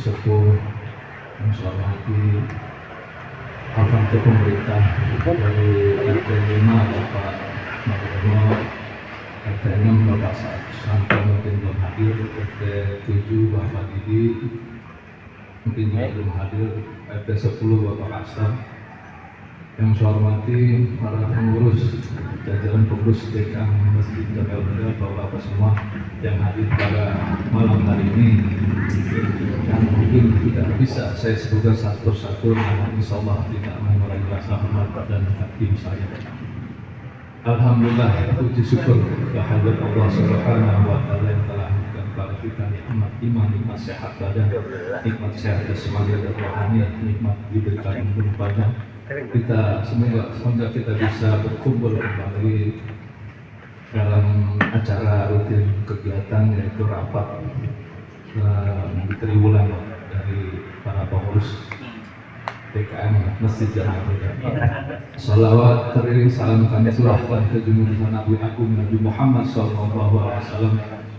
sepuh yang saya hormati Alhamdulillah pemerintah dari RT 5 Bapak Margono, RT 6 Bapak Santo mungkin belum hadir, RT 7 Bapak Didi mungkin juga belum hadir, RT 10 Bapak Kastam. Yang saya hormati para pengurus, jajaran pengurus DKM Masjid Jamil Huda, Bapak-Bapak semua yang hadir pada malam hari ini, yang mungkin tidak bisa saya sebutkan satu-satu, namun insya Allah tidak mengurangi rasa hormat dan hati saya. Alhamdulillah, puji syukur kehadirat Allah Subhanahu wa Ta'ala yang telah memberikan kepada kita nikmat iman, nikmat sehat badan, nikmat sehat jasmani dan rohani, nikmat diberikan umur panjang. Kita semoga kita bisa berkumpul kembali dalam acara rutin kegiatan, yaitu rapat di triwulan dari para pengurus DKM Masjid Jamil Huda. Salawat teriring salam kami curahkan ke junjungan Nabi Agung Nabi Muhammad SAW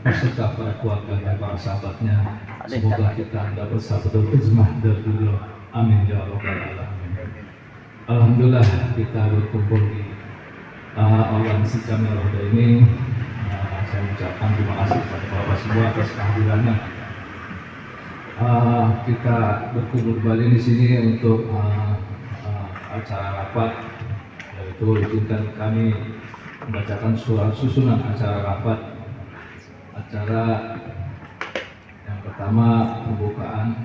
beserta para keluarga dan para sahabatnya. Semoga kita dapat sabda hizmah dari beliau. Amin ya rabbal alamin. Alhamdulillah kita berkumpul di aula Masjid Jamil Huda ini. Saya mengucapkan terima kasih kepada Bapak semua atas kehadirannya. Kita berkumpul kembali di sini untuk acara rapat, yaitu izinkan kami membacakan susunan acara rapat. Acara yang pertama pembukaan,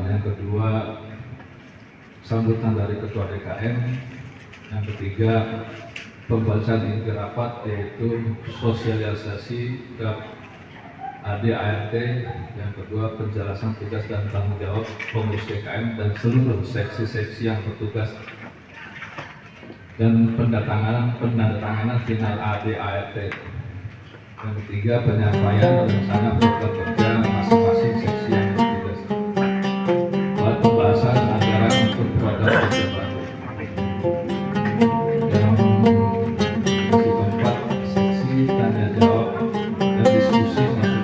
yang kedua sambutan dari Ketua DKM, yang ketiga pembacaan inti rapat yaitu sosialisasi ke ADART, yang kedua penjelasan tugas dan tanggung jawab pengurus DKM dan seluruh seksi-seksi yang bertugas, dan penandatanganan final ADART. Yang ketiga penyampaian rencana program kerja masing-masing seksi yang bertugas. Pembahasan anggaran untuk program kerja baru. Yang keempat seksi tanya jawab dan diskusi masukan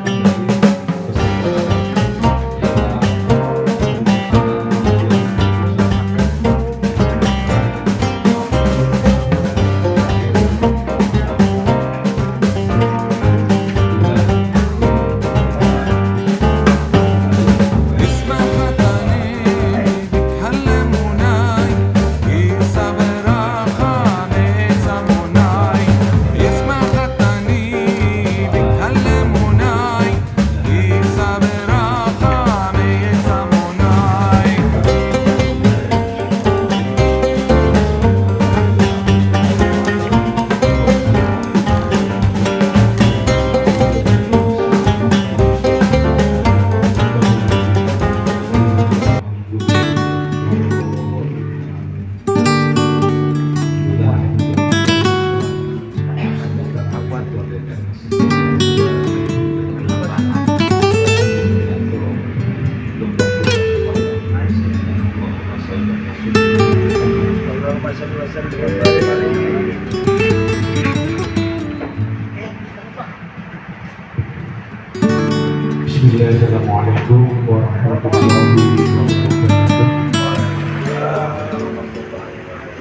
dari Assalamualaikum warahmatullahi wabarakatuh.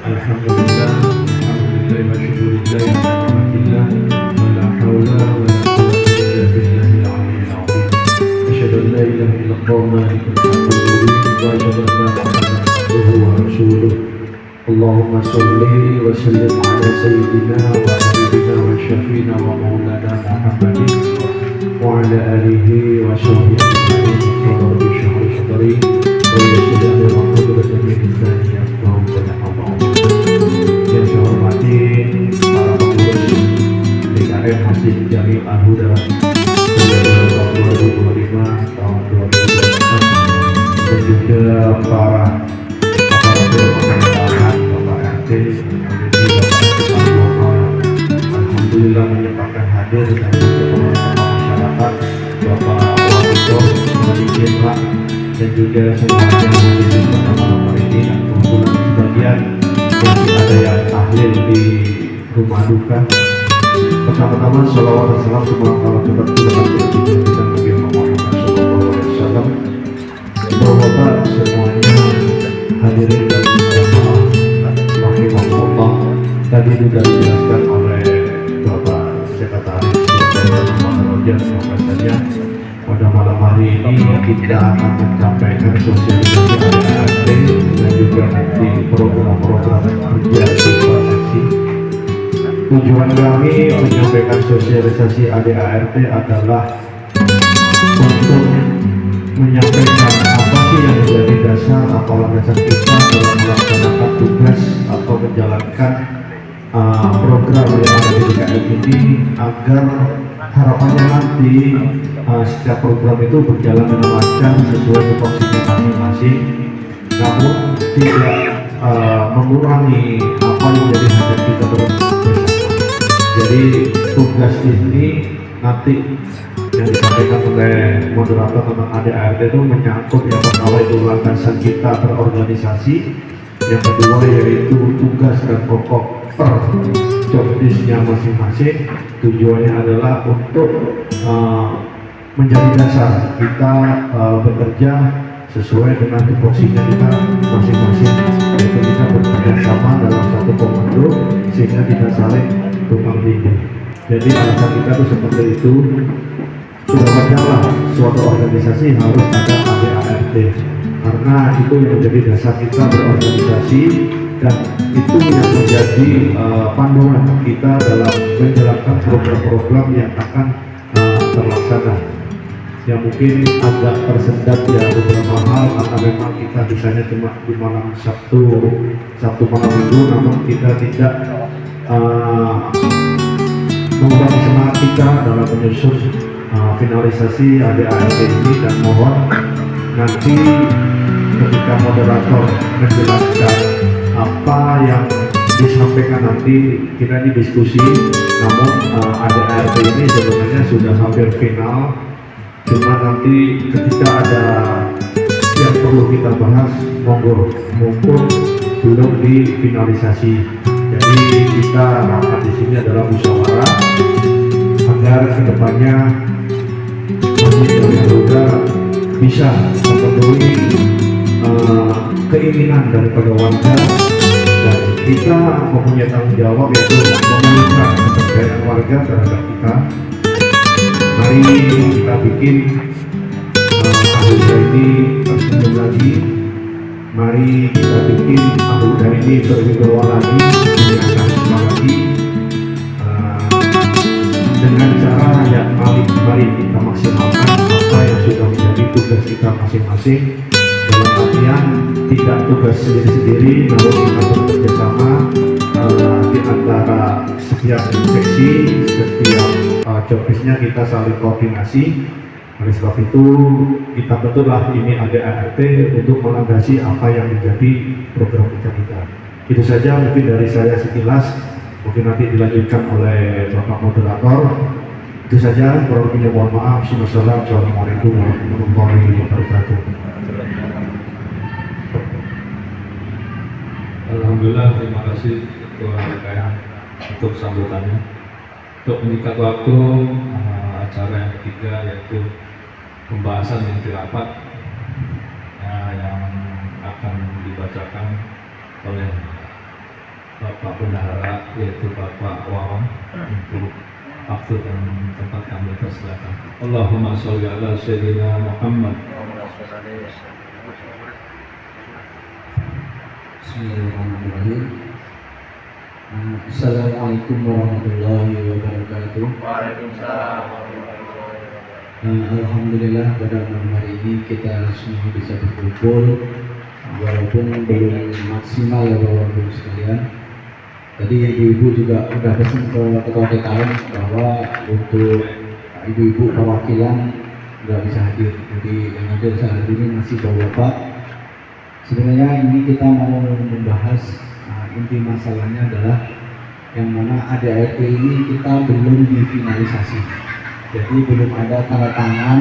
Alhamdulillah, alhamdulillah wa syukurillah, alhamdulillah, wa la hawla wa la quwwata illa billahil aliyyil azim. Asyhadu an la ilaha illallah malikul mulk wa asyhadu anna Muhammadan abduhu wa rasuluh. Allahumma shalli wa sallim ala sayyidina wa habibina wa syafiina wa maulana Muhammadin wa ala alihi wa sahbihi ajma'in. Rabbi shrah li sadri wa yassir li amri wahlul 'uqdatam min lisani yafqahu qawli. Yang saya hormati para pengurus DKM Masjid Jamil Huda tahun 2025 tahun 2024, dan juga para aparatur pemerintahan, Bapak RT, Alhamdulillah menyempatkan hadir dan juga masyarakat, Bapak Wali Kota, dan juga semuanya yang hadir di malam ini. Dan kebetulan sebagian mungkin ada yang tahlil di rumah duka. Pertama-tama sholawat dan salam semua kalau tetap kita Bapak-bapak semuanya, hadirin dan jamaah rahimahullah, tadi sudah dijelaskan oleh Bapak Sekretaris Bapak Muhammad Roja. Bahwasanya pada malam hari ini kita akan menyampaikan sosialisasi ADART dan juga nanti program-program kerja di seksi. Tujuan kami menyampaikan sosialisasi ADART adalah untuk menyampaikan apa sih yang menjadi dasar atau landasan kita dalam melaksanakan tugas atau menjalankan program yang ada di DKM ini, agar harapannya nanti setiap program itu berjalan dengan lancar sesuai tupoksinya masing-masing, namun tidak mengurangi apa yang menjadi hajat kita bersama. Jadi tugas ini nanti yang disampaikan oleh moderator tentang ADART itu menyangkut yang pertama itu landasan kita berorganisasi, yang kedua yaitu tugas dan pokok per jobdesknya masing-masing. Tujuannya adalah untuk menjadi dasar kita bekerja sesuai dengan tupoksinya kita masing-masing, yaitu kita bekerja sama dalam satu komando sehingga kita saling tumpang tindih. Jadi alasan kita tuh seperti itu. Sudah wajarlah suatu organisasi harus ada ADART, karena itu yang menjadi dasar kita berorganisasi dan itu yang menjadi panduan kita dalam menjalankan program-program yang akan terlaksana. Yang mungkin agak tersendat ya beberapa hal, karena memang kita bisanya cuma di malam Sabtu malam Minggu, namun kita tidak mengurangi semangat kita dalam menyusun finalisasi ADART ini, dan mohon nanti ketika moderator menjelaskan apa yang disampaikan nanti kita didiskusi. Namun ADART ini sebenarnya sudah hampir final, cuma nanti ketika ada yang perlu kita bahas monggo, mumpung belum difinalisasi. Jadi kita rapat di sini adalah musyawarah agar kedepannya Masjid Jamiah Huda bisa memenuhi keinginan daripada warga, dan kita mempunyai tanggung jawab yaitu memulihkan kepercayaan warga terhadap kita. Mari kita bikin Huda ini tersenyum lagi. Mari kita bikin Huda ini berwibawa lagi, menyenangkan lagi, dengan cara yang mari kita maksimalkan apa yang sudah menjadi tugas kita masing-masing, dalam artian tidak tugas sendiri-sendiri, namun kita bekerja sama di antara setiap seksi, setiap jobdesknya kita saling koordinasi. Oleh sebab itu kita betullah ini ADART untuk melandasi apa yang menjadi program kita. Itu saja mungkin dari saya sekilas, mungkin nanti dilanjutkan oleh Bapak Moderator. Itu saja, kurang lebihnya mohon maaf. Assalamualaikum warahmatullahi wabarakatuh. Alhamdulillah, terima kasih Ketua DKM untuk sambutannya. Untuk mengikat waktu, acara yang ketiga yaitu pembahasan inti rapat yang akan dibacakan oleh Bapak Bendahara, yaitu Bapak Wawan, untuk waktu dan tempat kami persilakan. Allahumma sholli ala sayyidina Muhammad. Bismillahirrahmanirrahim. Assalamualaikum warahmatullahi wabarakatuh. Waalaikumsalam. Alhamdulillah pada malam hari ini kita semua bisa berkumpul, walaupun belum maksimal ya Bapak-Ibu sekalian. Tadi ibu-ibu juga sudah pesan ke Ketua DKM bahwa untuk ibu-ibu perwakilan nggak bisa hadir, jadi yang hadir saat ini masih Bapak. Sebenarnya ini kita mau membahas inti masalahnya adalah yang mana ADART ini kita belum difinalisasi, jadi belum ada tanda tangan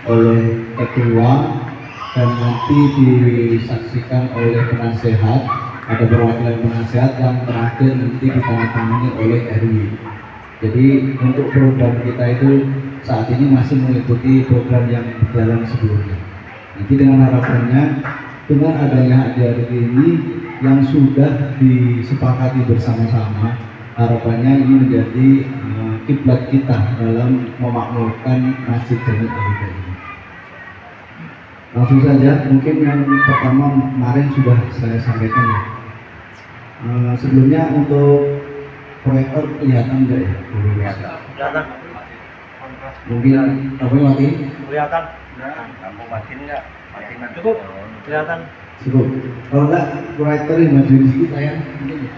oleh ketua dan nanti disaksikan oleh penasehat, ada perwakilan penasehat yang terakhir nanti ditandatangani oleh RW. Jadi untuk program kita itu saat ini masih mengikuti program yang berjalan sebelumnya. Nanti dengan harapannya dengan adanya adik-adik ini yang sudah disepakati bersama-sama, harapannya ini menjadi kiblat kita dalam memakmurkan Masjid Jami Al-Huda ini. Langsung saja, mungkin yang pertama kemarin sudah saya sampaikan ya. Sebelumnya untuk proyektor kelihatan enggak ya? Kelihatan. Mungkin apa yang mati? Kelihatan. Kamu matiin nggak? Matiin cukup. Kelihatan. Cukup. Kalau enggak proyektor yang maju di sini saya mungkin ya.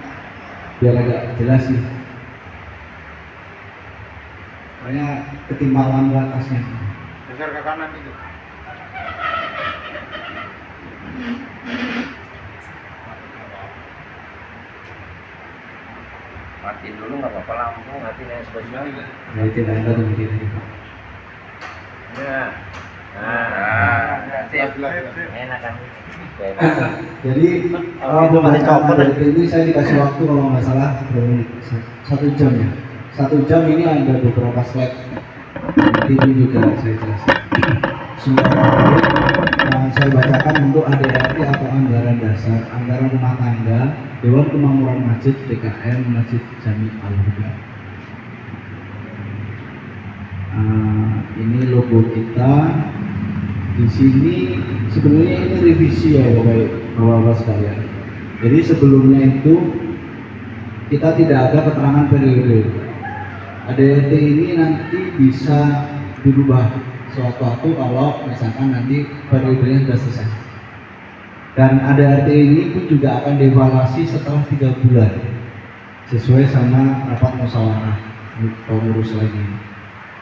Biar agak jelas sih. Pokoknya ketimpangan ke atasnya. Geser ke kanan itu. Matiin dulu nggak apa-apa, lampu matiin yang sebelah sini. Nah, tidak ada mungkin ini. Enak kan? Jadi pembahasan dari ini saya dikasih waktu kalau nggak salah berapa menit? 1 jam ya. 1 jam ini ada beberapa slide. Nanti ini juga saya jelaskan. Saya bacakan untuk ADART atau anggaran dasar, anggaran rumah tangga, Dewan Kemakmuran Masjid DKM Masjid Jami Al-Huda. Ini logo kita. Di sini sebenarnya ini revisi ya Bapak-Bapak sekalian. Jadi sebelumnya itu kita tidak ada keterangan periode. ADART ini nanti bisa dirubah sewaktu-waktu kalau misalkan nanti periodenya sudah selesai. Dan ADART ini pun juga akan dievaluasi setelah 3 bulan sesuai sama rapat musyawarah pengurus lagi.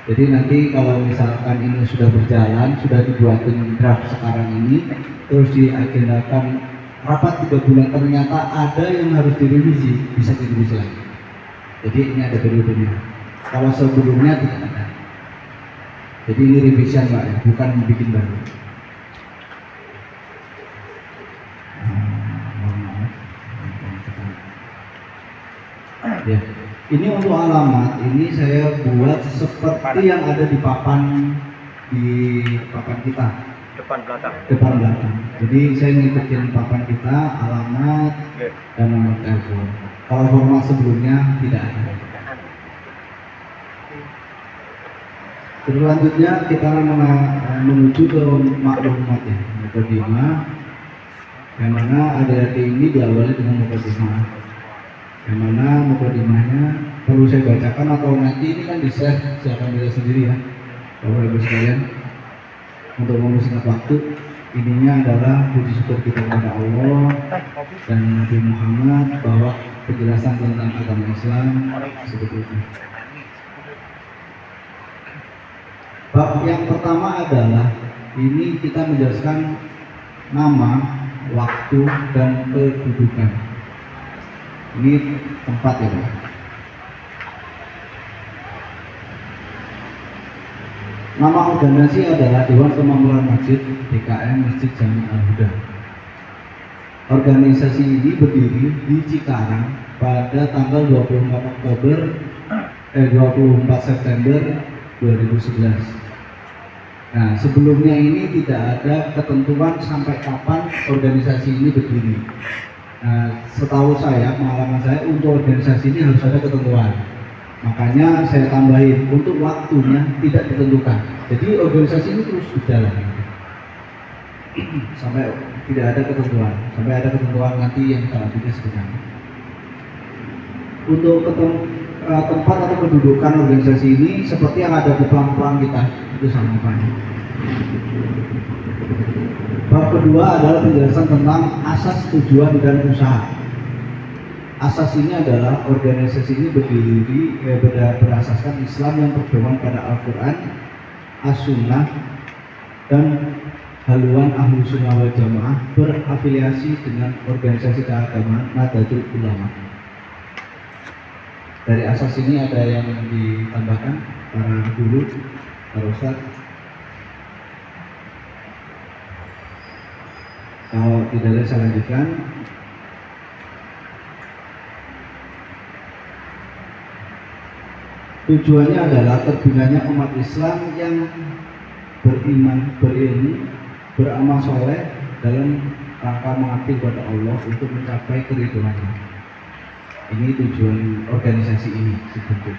Jadi nanti kalau misalkan ini sudah berjalan, sudah dibuatin draft sekarang ini, terus diagendakan rapat 3 bulan ternyata ada yang harus direvisi, bisa direvisi lagi. Jadi ini ada periodenya. Kalau sebelumnya tidak ada. Jadi ini revision Pak ya, bukan bikin baru. Ya. Ini untuk alamat, ini saya buat seperti yang ada di papan kita. Depan belakang. Depan belakang. Jadi saya ngikutin papan kita, alamat dan nomor telepon. Kalau format sebelumnya tidak ada. Selanjutnya kita menuju ke maklumat ya, mukadimah, yang mana ADART ini diawali dengan mukadimah, yang mana mukadimahnya perlu saya bacakan atau nanti ini kan di share, silakan baca sendiri ya, Bapak Ibu sekalian. Untuk mempersingkat waktu, ininya adalah puji syukur kita kepada Allah dan Nabi Muhammad bahwa penjelasan tentang agama Islam seperti itu. Bab yang pertama adalah ini kita menjelaskan nama, waktu, dan kedudukan. Ini tempat ya Pak. Nama organisasi adalah Dewan Kemakmuran Masjid DKM Masjid Jami Al-Huda. Organisasi ini berdiri di Cikarang pada tanggal 24 September 2011. Nah, sebelumnya ini tidak ada ketentuan sampai kapan organisasi ini berdiri. Nah, setahu saya, pengalaman saya, untuk organisasi ini harus ada ketentuan. Makanya saya tambahin, untuk waktunya tidak ditentukan. Jadi organisasi ini terus berjalan. Sampai tidak ada ketentuan. Sampai ada ketentuan nanti yang kita lanjutkan sebenarnya. Untuk tempat atau kedudukan organisasi ini seperti yang ada di pelan-pelan kita. Itu sama Pak. Bab kedua adalah penjelasan tentang asas, tujuan, dan usaha. Asas ini adalah organisasi ini berdiri berasaskan Islam yang berpedoman pada Al-Quran, As-Sunnah, dan haluan Ahlu Sunnah wal Jamaah, berafiliasi dengan organisasi keagamaan Nahdlatul Ulama. Dari asas ini ada yang ditambahkan para guru, para ustadz. Kalau tidak ada saya lanjutkan. Tujuannya adalah terbinanya umat Islam yang beriman, berilmu, beramal soleh dalam rangka mengabdi kepada Allah untuk mencapai keridhoannya. Ini tujuan organisasi ini dibentuk.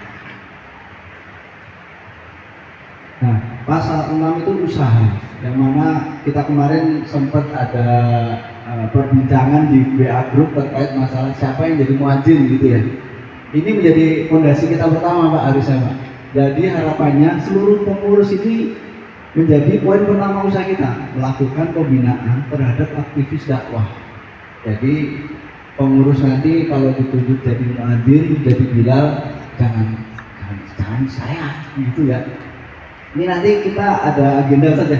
Nah, pasal 6 itu usaha, yang mana kita kemarin sempat ada perbincangan di WA Group terkait masalah siapa yang jadi muadzin gitu ya. Ini menjadi fondasi kita pertama Pak harusnya Pak. Jadi harapannya seluruh pengurus ini menjadi poin pertama usaha kita, melakukan pembinaan terhadap aktivis dakwah. Jadi pengurus nanti kalau ditunjuk jadi muadzin, jadi bilal, jangan saya gitu ya. Ini nanti kita ada agenda saja.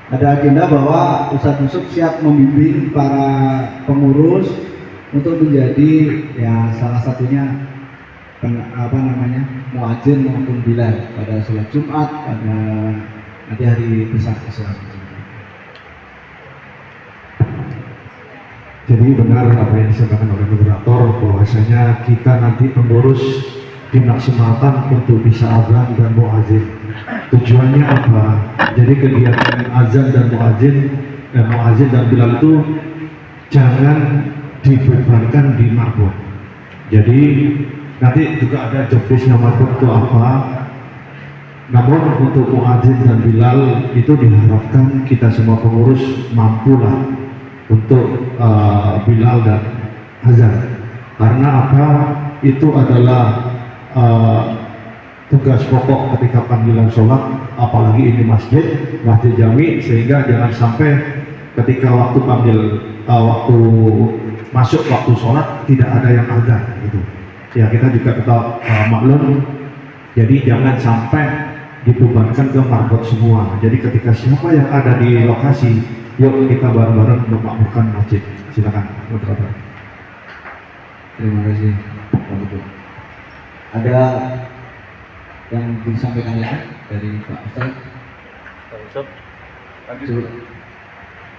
Ada agenda bahwa Ustadz Yusuf siap membimbing para pengurus untuk menjadi ya salah satunya muadzin maupun bilal pada sholat Jumat, pada nanti hari besar Islam. Jadi benar apa yang disampaikan oleh moderator bahwasanya kita nanti pengurus dimaksimalkan untuk bisa azan dan muadzin. Tujuannya apa? Jadi kegiatan azan dan muadzin dan bilal itu jangan dibebankan di marbot. Jadi nanti juga ada job desk-nya marbot itu apa. Namun untuk muadzin dan bilal itu diharapkan kita semua pengurus mampulah untuk bilal dan azan. Karena apa? Itu adalah tugas pokok ketika panggilan sholat, apalagi ini masjid jami, sehingga jangan sampai ketika waktu waktu masuk waktu sholat tidak ada yang azan gitu. Ya kita juga tetap maklum. Jadi jangan sampai dibebankan ke marbot semua. Jadi ketika siapa yang ada di lokasi, yuk kita bareng-bareng memakmurkan masjid. Silakan moderator. Terima kasih Pak Ketua. Ada yang disampaikan lagi dari Pak Ustadz?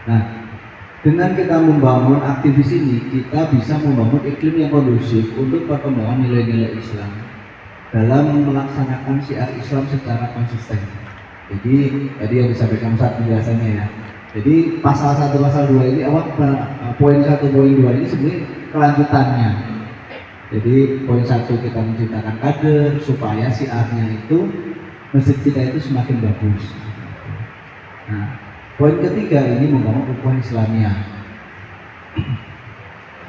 Nah, dengan kita membangun aktivis ini, kita bisa membangun iklim yang kondusif untuk perkembangan nilai-nilai Islam dalam melaksanakan syiar Islam secara konsisten. Jadi tadi yang disampaikan Ustadz penjelasannya ya. Jadi pasal 1, pasal 2 ini poin 1, poin 2 ini sebenarnya kelanjutannya. Jadi poin 1 kita menciptakan kader supaya syiarnya itu masjid kita itu semakin bagus. Nah, poin ketiga ini membangun ukhuwah Islamiyah.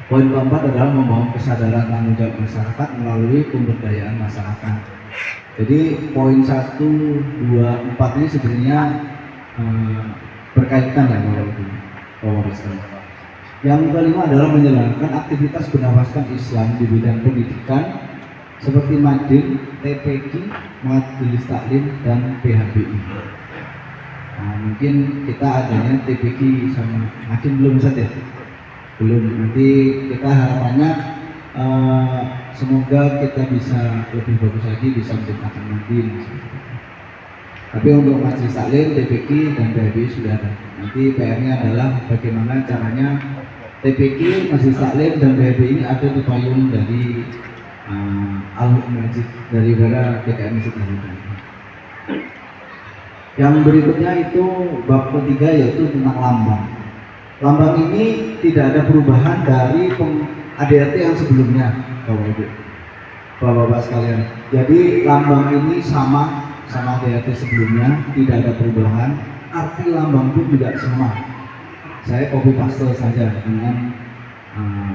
Poin keempat adalah membangun kesadaran tanggung jawab masyarakat melalui pemberdayaan masyarakat. Jadi poin 1, 2, 4 ini sebenarnya berkaitan ya Bapak-Bapak sekalian. Yang kelima adalah menjalankan aktivitas bernafaskan Islam di bidang pendidikan seperti Madin, TPQ, Majelis Taklim, dan PHBI. Nah, mungkin kita adanya TPQ sama Madin belum saja, belum. Nanti kita harapannya semoga kita bisa lebih bagus lagi, bisa menciptakan Madin. Tapi untuk Majelis Taklim, TPQ, dan PHBI sudah ada. Nanti PR-nya adalah bagaimana caranya TPQ, Majelis Taklim, dan PHBI ini ada di payung dari Al-Masjid daripada DKM Masjid Al-Huda. Yang berikutnya itu bab ketiga yaitu tentang lambang. Lambang ini tidak ada perubahan dari ADRT yang sebelumnya, Bapak-Bapak sekalian. Jadi lambang ini sama ADRT sebelumnya, tidak ada perubahan. Arti lambang pun juga sama. Saya copy paste saja dengan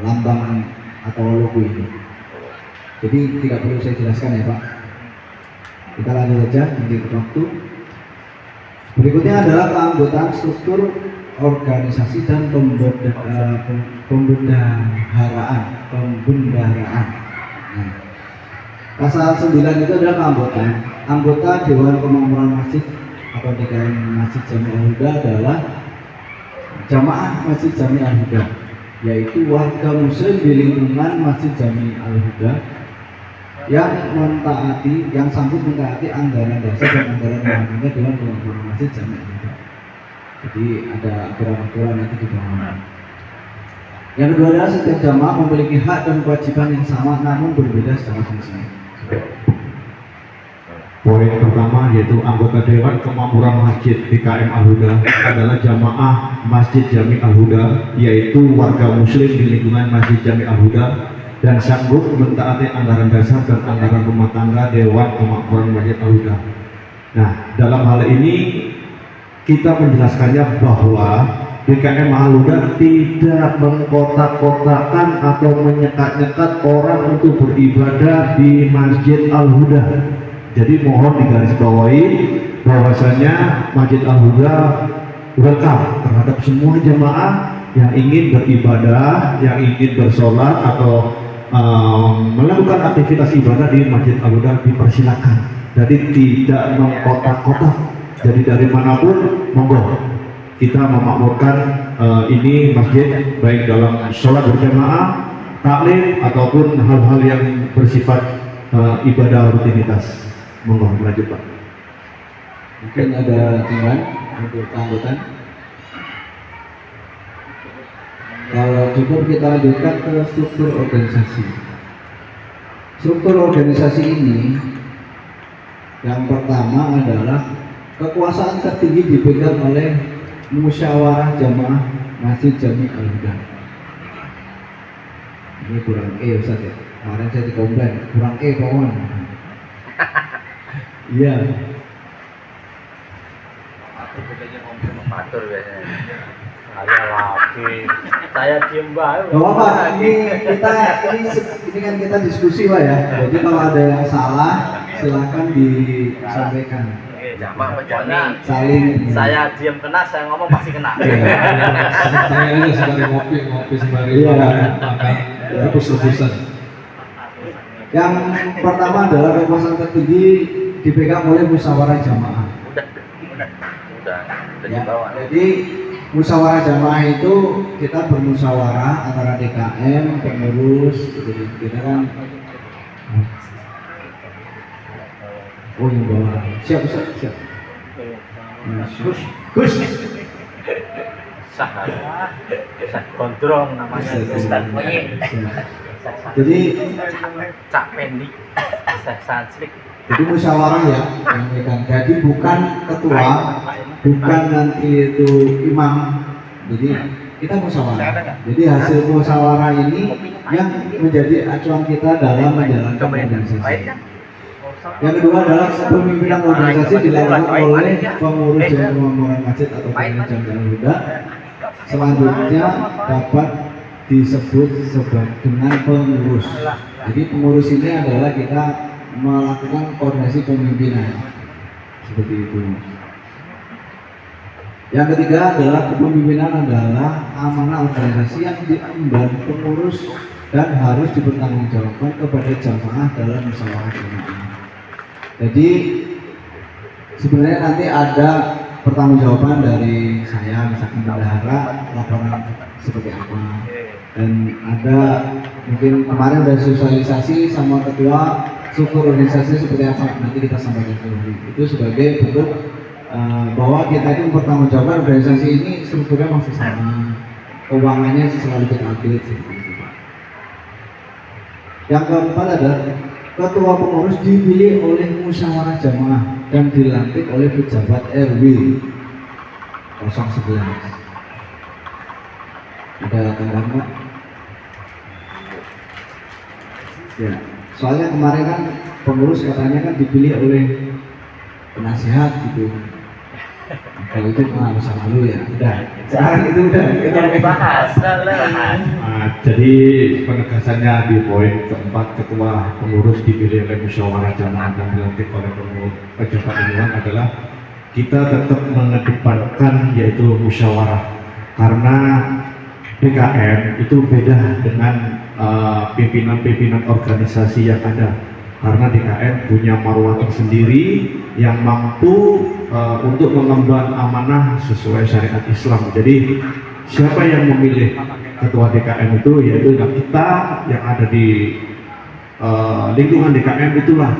lambang atau logo ini. Jadi tidak perlu saya jelaskan ya Pak. Kita lanjut saja untuk waktu. Berikutnya adalah keanggotaan struktur organisasi dan pembendaharaan. Nah, pasal 9 itu adalah keanggotaan. Anggota Dewan Pemakmuran Masjid atau DKM Masjid Jami Al-Huda adalah jamaah Masjid Jami Al-Huda, yaitu warga muslim di lingkungan Masjid Jami Al-Huda yang sanggup mentaati anggaran dasar dan anggaran rumah tangga Dewan Pemakmuran Masjid Jami Al-Huda. Jadi ada aturan-aturan nanti di bawah. Yang kedua adalah setiap jamaah memiliki hak dan kewajiban yang sama namun berbeda secara fungsi. Poin pertama yaitu anggota Dewan Kemakmuran Masjid DKM Al-Huda adalah jamaah Masjid Jami Al-Huda, yaitu warga muslim di lingkungan Masjid Jami Al-Huda dan sanggup mentaati anggaran dasar dan anggaran rumah tangga Dewan Kemakmuran Masjid Al-Huda. Nah, dalam hal ini kita menjelaskannya bahwa DKM Al-Huda tidak mengkotak-kotakan atau menyekat-nyekat orang untuk beribadah di Masjid Al-Huda. Jadi mohon digarisbawahi bahwasanya Masjid Al-Huda welcome terhadap semua jemaah yang ingin beribadah, yang ingin bersolat atau melakukan aktivitas ibadah di Masjid Al-Huda dipersilakan. Jadi tidak mengkotak-kotak. Jadi dari manapun monggo kita memakmurkan ini masjid baik dalam sholat berjamaah, taklim ataupun hal-hal yang bersifat ibadah rutinitas. Monggo lanjut Pak. Mungkin ada tambahan untuk tanggapan. Kalau cukup kita lanjutkan ke struktur organisasi. Struktur organisasi ini yang pertama adalah kekuasaan tertinggi dipegang oleh musyawarah jamaah Masjid Jami Al-Huda. Ini kurang Ustaz ya. Kemarin saya dikomplain kurang kawan. Iya. Matur biasanya. Saya lagi. Saya diem banget. Gak apa-apa, ini kan kita diskusi Pak ya. Jadi kalau ada yang salah silakan disampaikan. Jamaah pokoknya Saling. saya diem kena, saya ngomong pasti kena. Saya aja sembari ngopi sembari Iya. makan rebus-rebusan. Yang pertama adalah kekuasaan tertinggi dipegang oleh musyawarah jamaah. Udah Ya, dibawa. jadi musyawarah jamaah itu kita bermusyawarah antara DKM, pengurus, jadi kita kan oh yang bawa siap. Gus. Sah gondrong namanya Ustaz Moying. Jadi Cak Pendi. Sah Sansrik. Jadi musyawarah ya, yang megang. Jadi bukan ketua, bukan nanti itu imam. Jadi kita musyawarah. Jadi hasil musyawarah ini yang menjadi acuan kita dalam menjalankan organisasi. Yang kedua adalah kepemimpinan organisasi dilakukan oleh pengurus Dewan Kemakmuran Masjid atau pengurus Jami Al-Huda. Selanjutnya dapat disebut dengan pengurus. Jadi pengurus ini adalah kita melakukan koordinasi pemimpinan seperti itu. Yang ketiga adalah kepemimpinan adalah amanah organisasi yang diemban pengurus dan harus dipertanggungjawabkan kepada jamaah dalam musyawarah jamaah. Jadi sebenarnya nanti ada pertanggungjawaban dari saya, misalkan bendahara, laporan seperti apa, dan ada mungkin kemarin ada sosialisasi sama ketua struktur organisasi seperti apa, nanti kita sampaikan dulu. Itu sebagai bentuk bahwa kita itu mempertanggungjawabkan organisasi ini strukturnya masih sama, keuangannya selalu kita update seperti itu Pak. Yang keempat adalah ketua pengurus dipilih oleh musyawarah jamaah dan dilantik oleh pejabat RW 011. Ada tambahan Pak? Ya, soalnya kemarin kan pengurus katanya kan dipilih oleh penasihat gitu. Kalau itu masa lalu ya, udah. Sekarang itu udah kita bahas. Jadi penegasannya di poin keempat, ketua pengurus dipilih oleh musyawarah jamaah dan dilantik oleh pengurus pejabat lingkungan adalah kita tetap mengedepankan yaitu musyawarah, karena DKM itu beda dengan pimpinan-pimpinan organisasi yang ada, karena DKM punya marwah tersendiri yang mampu untuk mengemban amanah sesuai syariat Islam. Jadi siapa yang memilih ketua DKM itu yaitu kita yang ada di lingkungan DKM, itulah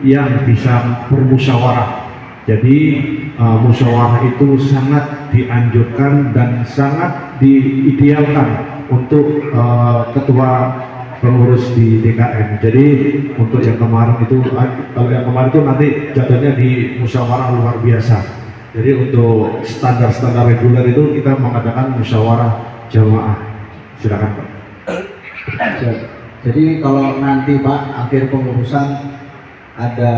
yang bisa bermusyawarah. Jadi musyawarah itu sangat dianjurkan dan sangat diidealkan untuk ketua pengurus di DKM. Jadi untuk yang kemarin itu, kalau yang kemarin itu nanti jatuhnya di musyawarah luar biasa. Jadi untuk standar-standar reguler itu kita mengadakan musyawarah jamaah. Silakan Pak. Jadi kalau nanti Pak akhir pengurusan ada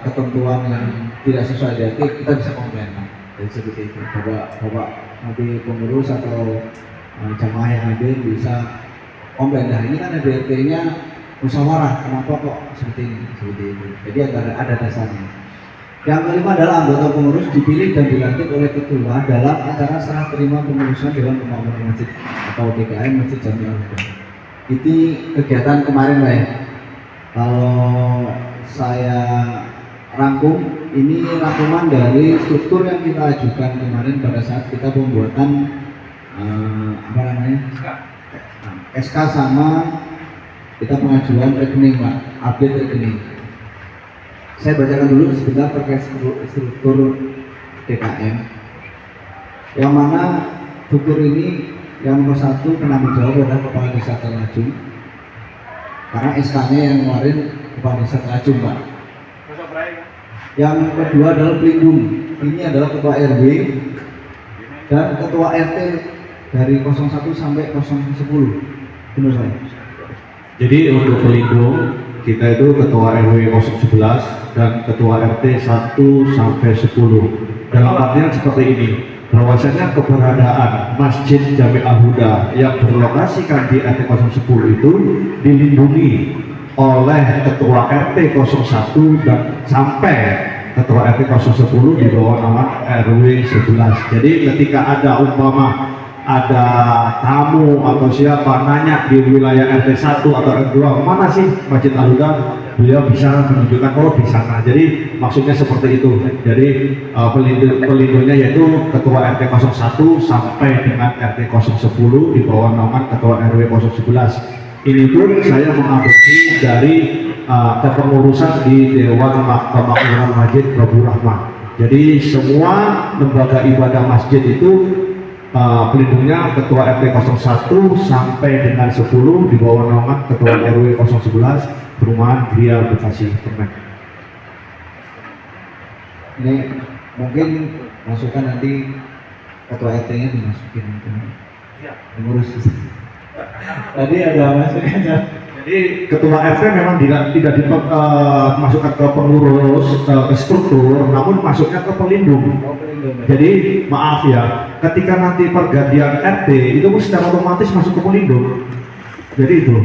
ketentuan yang tidak sesuai DRT, kita bisa komplain Pak. Jadi seperti itu. Bapak nanti pengurus atau jamaah yang hadir bisa komplain. Nah ini kan ada DRT-nya musyawarah, kenapa kok seperti ini, seperti itu. Jadi ada dasarnya. Yang kelima adalah anggota pengurus dipilih dan dilantik oleh ketua dalam acara serah terima pengurusan Dewan Pembangunan Masjid atau DKM Masjid Jami Al-Huda. Ini kegiatan kemarin Pak ya. Kalau saya rangkum, ini rangkuman dari struktur yang kita ajukan kemarin pada saat kita pembuatan SK sama kita pengajuan rekening Pak, update rekening. Saya bacakan dulu sebentar terkait struktur DKM. Yang mana struktur ini yang nomor 1 penanggung jawab adalah Kepala Desa Telajung. Karena SK-nya yang kemarin Kepala Desa Telajung Pak. Yang kedua adalah pelindung. Ini adalah Ketua RW dan Ketua RT dari 01 sampai 010. Benar saya? Jadi untuk pelindung kita itu Ketua RW 011 dan Ketua RT 1 sampai 10. Dalam artian seperti ini, bahwasanya keberadaan Masjid Jami Al-Huda yang berlokasikan di RT 010 itu dilindungi oleh Ketua RT 01 dan sampai Ketua RT 010 di bawah naungan RW 11. Jadi ketika ada umpama ada tamu atau siapa nanya di wilayah RT 1 atau RT 2 mana sih Masjid Al-Huda, beliau bisa menunjukkan oh di sana. Jadi maksudnya seperti itu. Jadi pelindungnya yaitu Ketua RT 01 sampai dengan RT 010 di bawah naungan Ketua RW 011. Ini pun saya mengadopsi dari kepengurusan di Dewan Pemakmuran Masjid Prabu Rahman. Jadi semua lembaga ibadah masjid itu pelindungnya Ketua RT 01 sampai dengan 10 di bawah naungan Ketua RW 011 Perumahan Gria Bekasi Permen. Ini mungkin masukan nanti Ketua RT-nya dimasukin pengurus. Tadi ada masukannya. Jadi Ketua RT memang tidak dimasukkan ke pengurus ke struktur, namun masuknya ke pelindung. Jadi maaf ya, ketika nanti pergantian RT itu pun secara otomatis masuk ke pelindung. Jadi itu.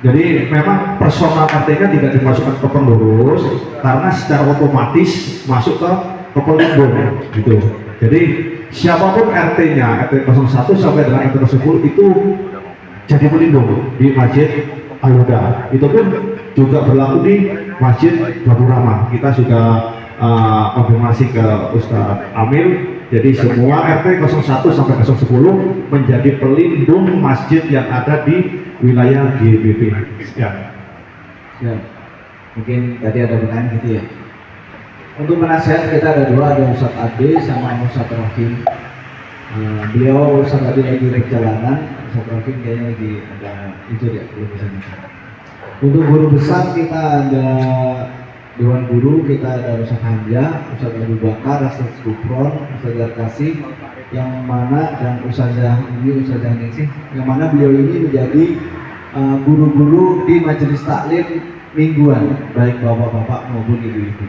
Jadi memang personal RT-nya tidak dimasukkan ke pengurus karena secara otomatis masuk ke pelindung gitu. Jadi siapapun RT-nya, RT 01 sampai dengan RT 10 itu jadi pelindung di Masjid Al-Huda. Itu pun juga berlaku di Masjid Prabu Rahman. Kita sudah konfirmasi ke Ustadz Amir. Jadi semua RT 01 sampai 010 menjadi pelindung masjid yang ada di wilayah GBP. Ya. Mungkin tadi ada pertanyaan gitu ya. Untuk penasihat kita ada dua, ada Ustadz Ade sama Ustadz Rahim. Beliau Ustadz Ade lagi perjalanan, Ustadz Rahim kayaknya lagi ada itu ya, belum bisa bicara. Untuk guru besar kita ada Dewan Guru, kita ada Ustadz Hamzah, Ustadz Abu Bakar, Ustadz Gufron, Ustadz Yarkasi, yang mana dan Ustazah Ningsih, yang mana beliau ini menjadi guru-guru di majelis taklim mingguan, baik bapak-bapak maupun ibu-ibu.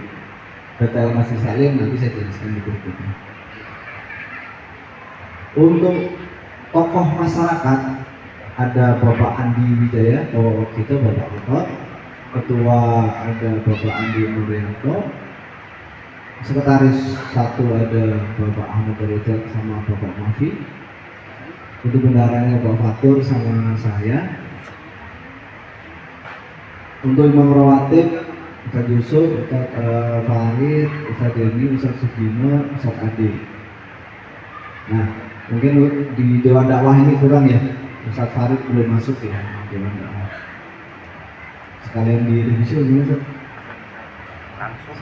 Detail majelis taklim nanti saya jelaskan di berikutnya. Untuk tokoh masyarakat ada Bapak Andi Wijaya, Bapak kita Bapak Ketot, Ketua ada Bapak Andi Nuryanto, Sekretaris 1 ada Bapak Ahmad Derajat sama Bapak Mafi. Untuk bendaharanya Bapak Fatur sama saya. Untuk Imam Rawatib Ustadz Yusuf, Ustadz Farid, Ustadz Deni, Ustadz Sugino, Ustadz Ade. Nah, mungkin di Dewan Dakwah ini kurang ya, Ustadz Farid belum masuk ya Dewan Dakwah. Sekalian di revisi gimana? Langsung.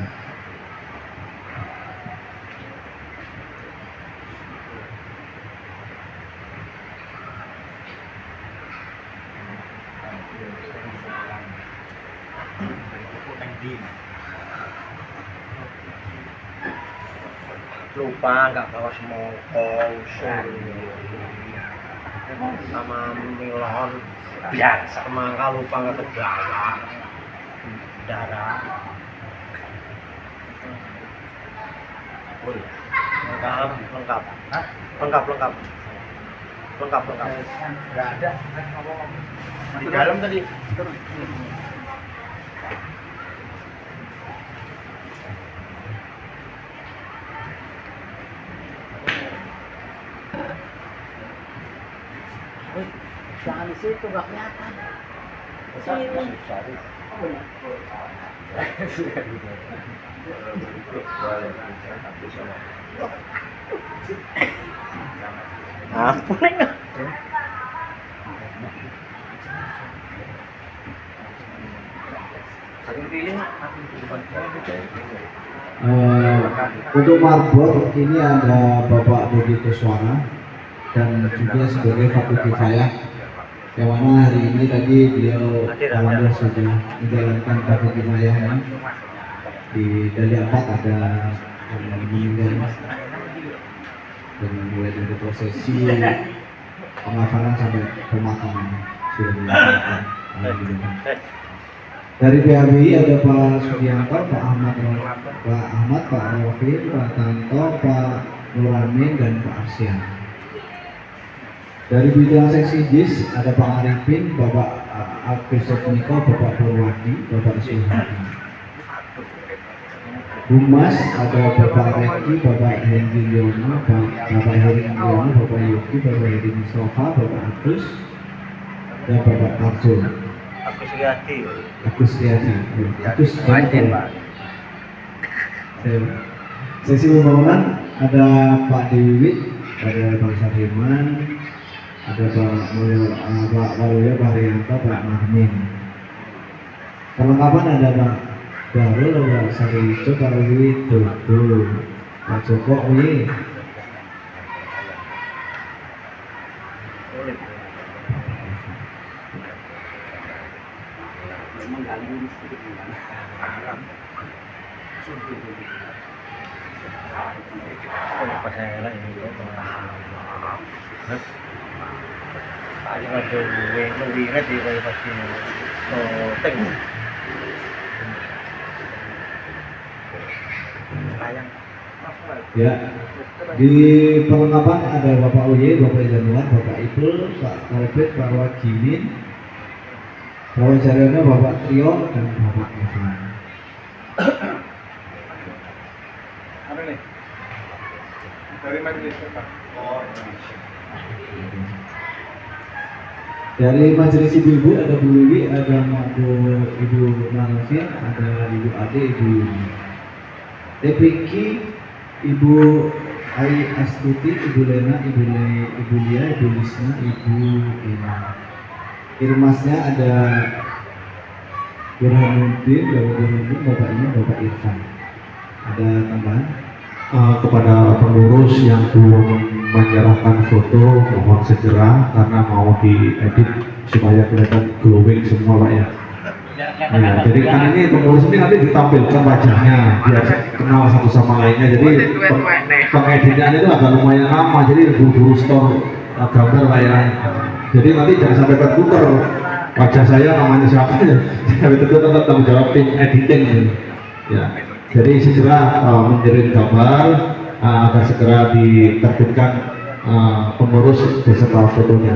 Adi. Lupa nggak bawa semongko, usul, sama milon biasa. Semangka lupa nggak kebawa, darah. Lengkap. Nggak ada. Di dalam tadi. Jangan di situ, nggak kelihatan. Sini. Apa nih? Untuk marbot ini ada Bapak Budi Kuswara dan juga sebagai Fatwa Kifayah, yang mana hari ini tadi beliau alhamdulillah sudah menjalankan Fatwa Kifayahnya. Di Dali 4 ada yang meninggal dan mulai dari prosesi pengafalan sampai pemakaman sudah dilakukan. Alhamdulillah. Dari PHBI ada Pak Sugianto, Pak Ahmad, Pak Rofi, Pak Tanto, Pak Nuramin, dan Pak Arsian. Dari bidang seksi JIS ada Pak Arifin, Bapak Agus Niko, Bapak Purwadi, Bapak Suhadi. Humas ada Bapak Reki, Bapak Henry Liono, Bapak Heri Liono, Bapak Yogi, Bapak Heri Mustafa, Bapak Agus, dan Bapak Arjun. Agus Riyadi. Sesi pembangunan ada Pak Dewi, ada Bang Sarhiman, ada Pak Waluyo, Pak Rianto, Pak Marmin. Perlengkapan ada Pak Darul, Pak Sarijo, Pak Wiwi, Dodo, Pak Joko, Oye. Ya, di perlengkapan ada Bapak Uye, Bapak Januar, Bapak Ipul, Pak Kalbet, Pak Wagimin, Bapak Jaryono, Bapak Trio, dan Bapak Evan. Apa nih? Dari majelis Pak. Dari majelis ibu-ibu ada Bu Wiwi, ada Ibu Malvin, ada Ibu Ade, Ibu Yuni. TPK Ibu Ai Astuti, Ibu Lena, Ibu Lia, Ibu Lisna, Ibu Ina. Irmasnya ada Burhanuddin, Bapak Burhanuddin, Bapak Iman, Bapak Irfan. Ada tambahan? Kepada pengurus yang belum menyerahkan foto mohon segera karena mau diedit supaya kelihatan glowing semua Pak ya. Ya, jadi kan ini pengurus ini nanti ditampilkan wajahnya biar kenal satu sama lainnya. Jadi pengeditnya itu agak lumayan lama, jadi buru-buru store gambar kayak. Jadi nanti jangan sampai tertukar wajah saya namanya siapa ya. Tapi tentu tetap tanggung jawab tim editing ya. Jadi segera mengirim gambar agar segera diterbitkan pengurus beserta fotonya.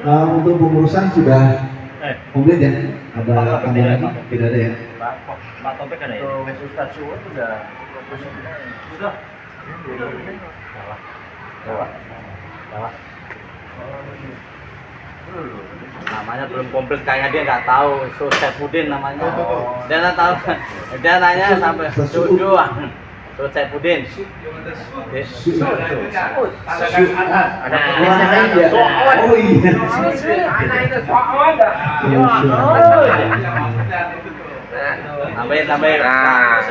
Untuk pengurusan sudah komplit ya? Ada tambahan lagi? Tidak ada ya? Pak Topik ada ya? Ustaz Suwon sudah. Salah. Namanya belum komplit, kayaknya dia nggak tahu. Saifuddin namanya. Dia nggak tahu. Dia nanya sampai doang. Saifuddin. Ada Oh iya. Tambahin. Nah,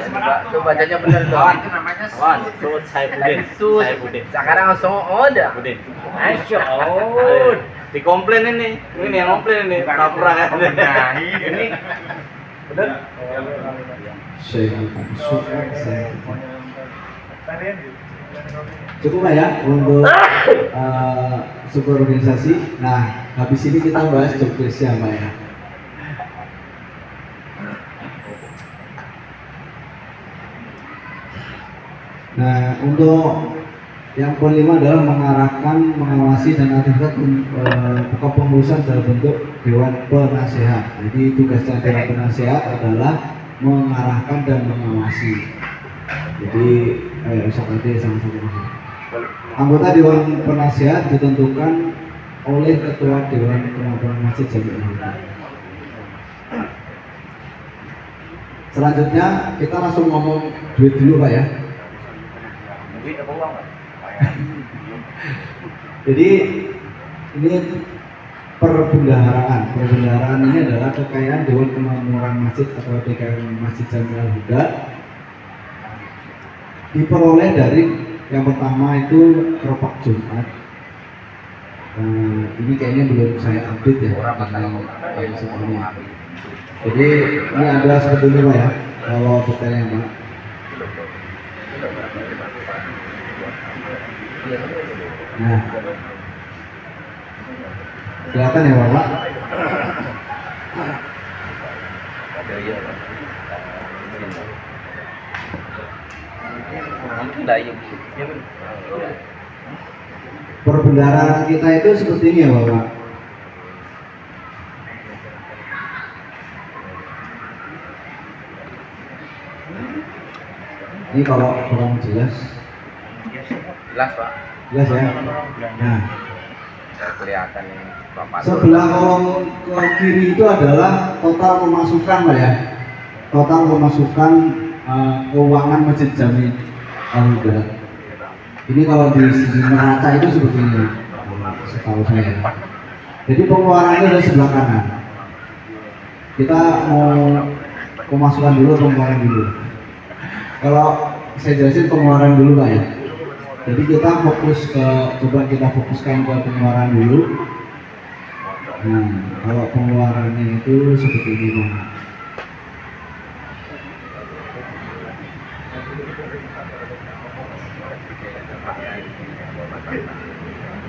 itu bacanya benar tuh. Kawan. Itu namanya Kawan, Sud Saipudin. Sud. Saipudin. Sekarang langsung ada. Saipudin. Masya Allah. Dikomplain ini yang komplain ini. Pura-pura kan. Ini benar. Syekh Su'ad saya. Cukup lah ya untuk struktur organisasi. Nah, habis ini kita bahas job desk-nya, Mbak ya. Nah, untuk yang poin 5 adalah mengarahkan, mengawasi dan aktifkan kepengurusan dalam bentuk dewan penasehat. Jadi tugasnya dewan penasehat adalah mengarahkan dan mengawasi. Jadi SKD sama-sama. Anggota dewan penasehat ditentukan oleh ketua dewan pengawasan masjid Jami'ul Huda. Selanjutnya kita langsung ngomong duit dulu Pak ya. Jadi ini perbendaharaan. Perbendaharaan ini adalah kekayaan Dewan Kemakmuran Masjid atau DKM Masjid Jami'ul Huda. Diperoleh dari yang pertama itu keropak Jumat. Ini kayaknya belum saya update ya yang sebelumnya. Jadi ini ada sebetulnya Pak ya, kalau detailnya Pak. Nah, kelihatan ya Bapak? Perbendaharaan kita itu seperti ini ya Bapak. Ini kalau kurang jelas. Jelas Pak. Jelas ya. Nah, Kelihatan nih Bapak. sebelah kolom ke kiri itu adalah total pemasukan Pak ya. Total pemasukan keuangan Masjid Jami'ul Huda. Ini kalau di sisi neraca itu seperti ini, setahu saya. Jadi pengeluarannya dari sebelah kanan. Kita mau pemasukan dulu, pengeluaran dulu. Kalau saya jelasin pengeluaran dulu Pak ya. Jadi kita coba kita fokuskan ke pengeluaran dulu. Nah, kalau pengeluarannya itu seperti ini Pak.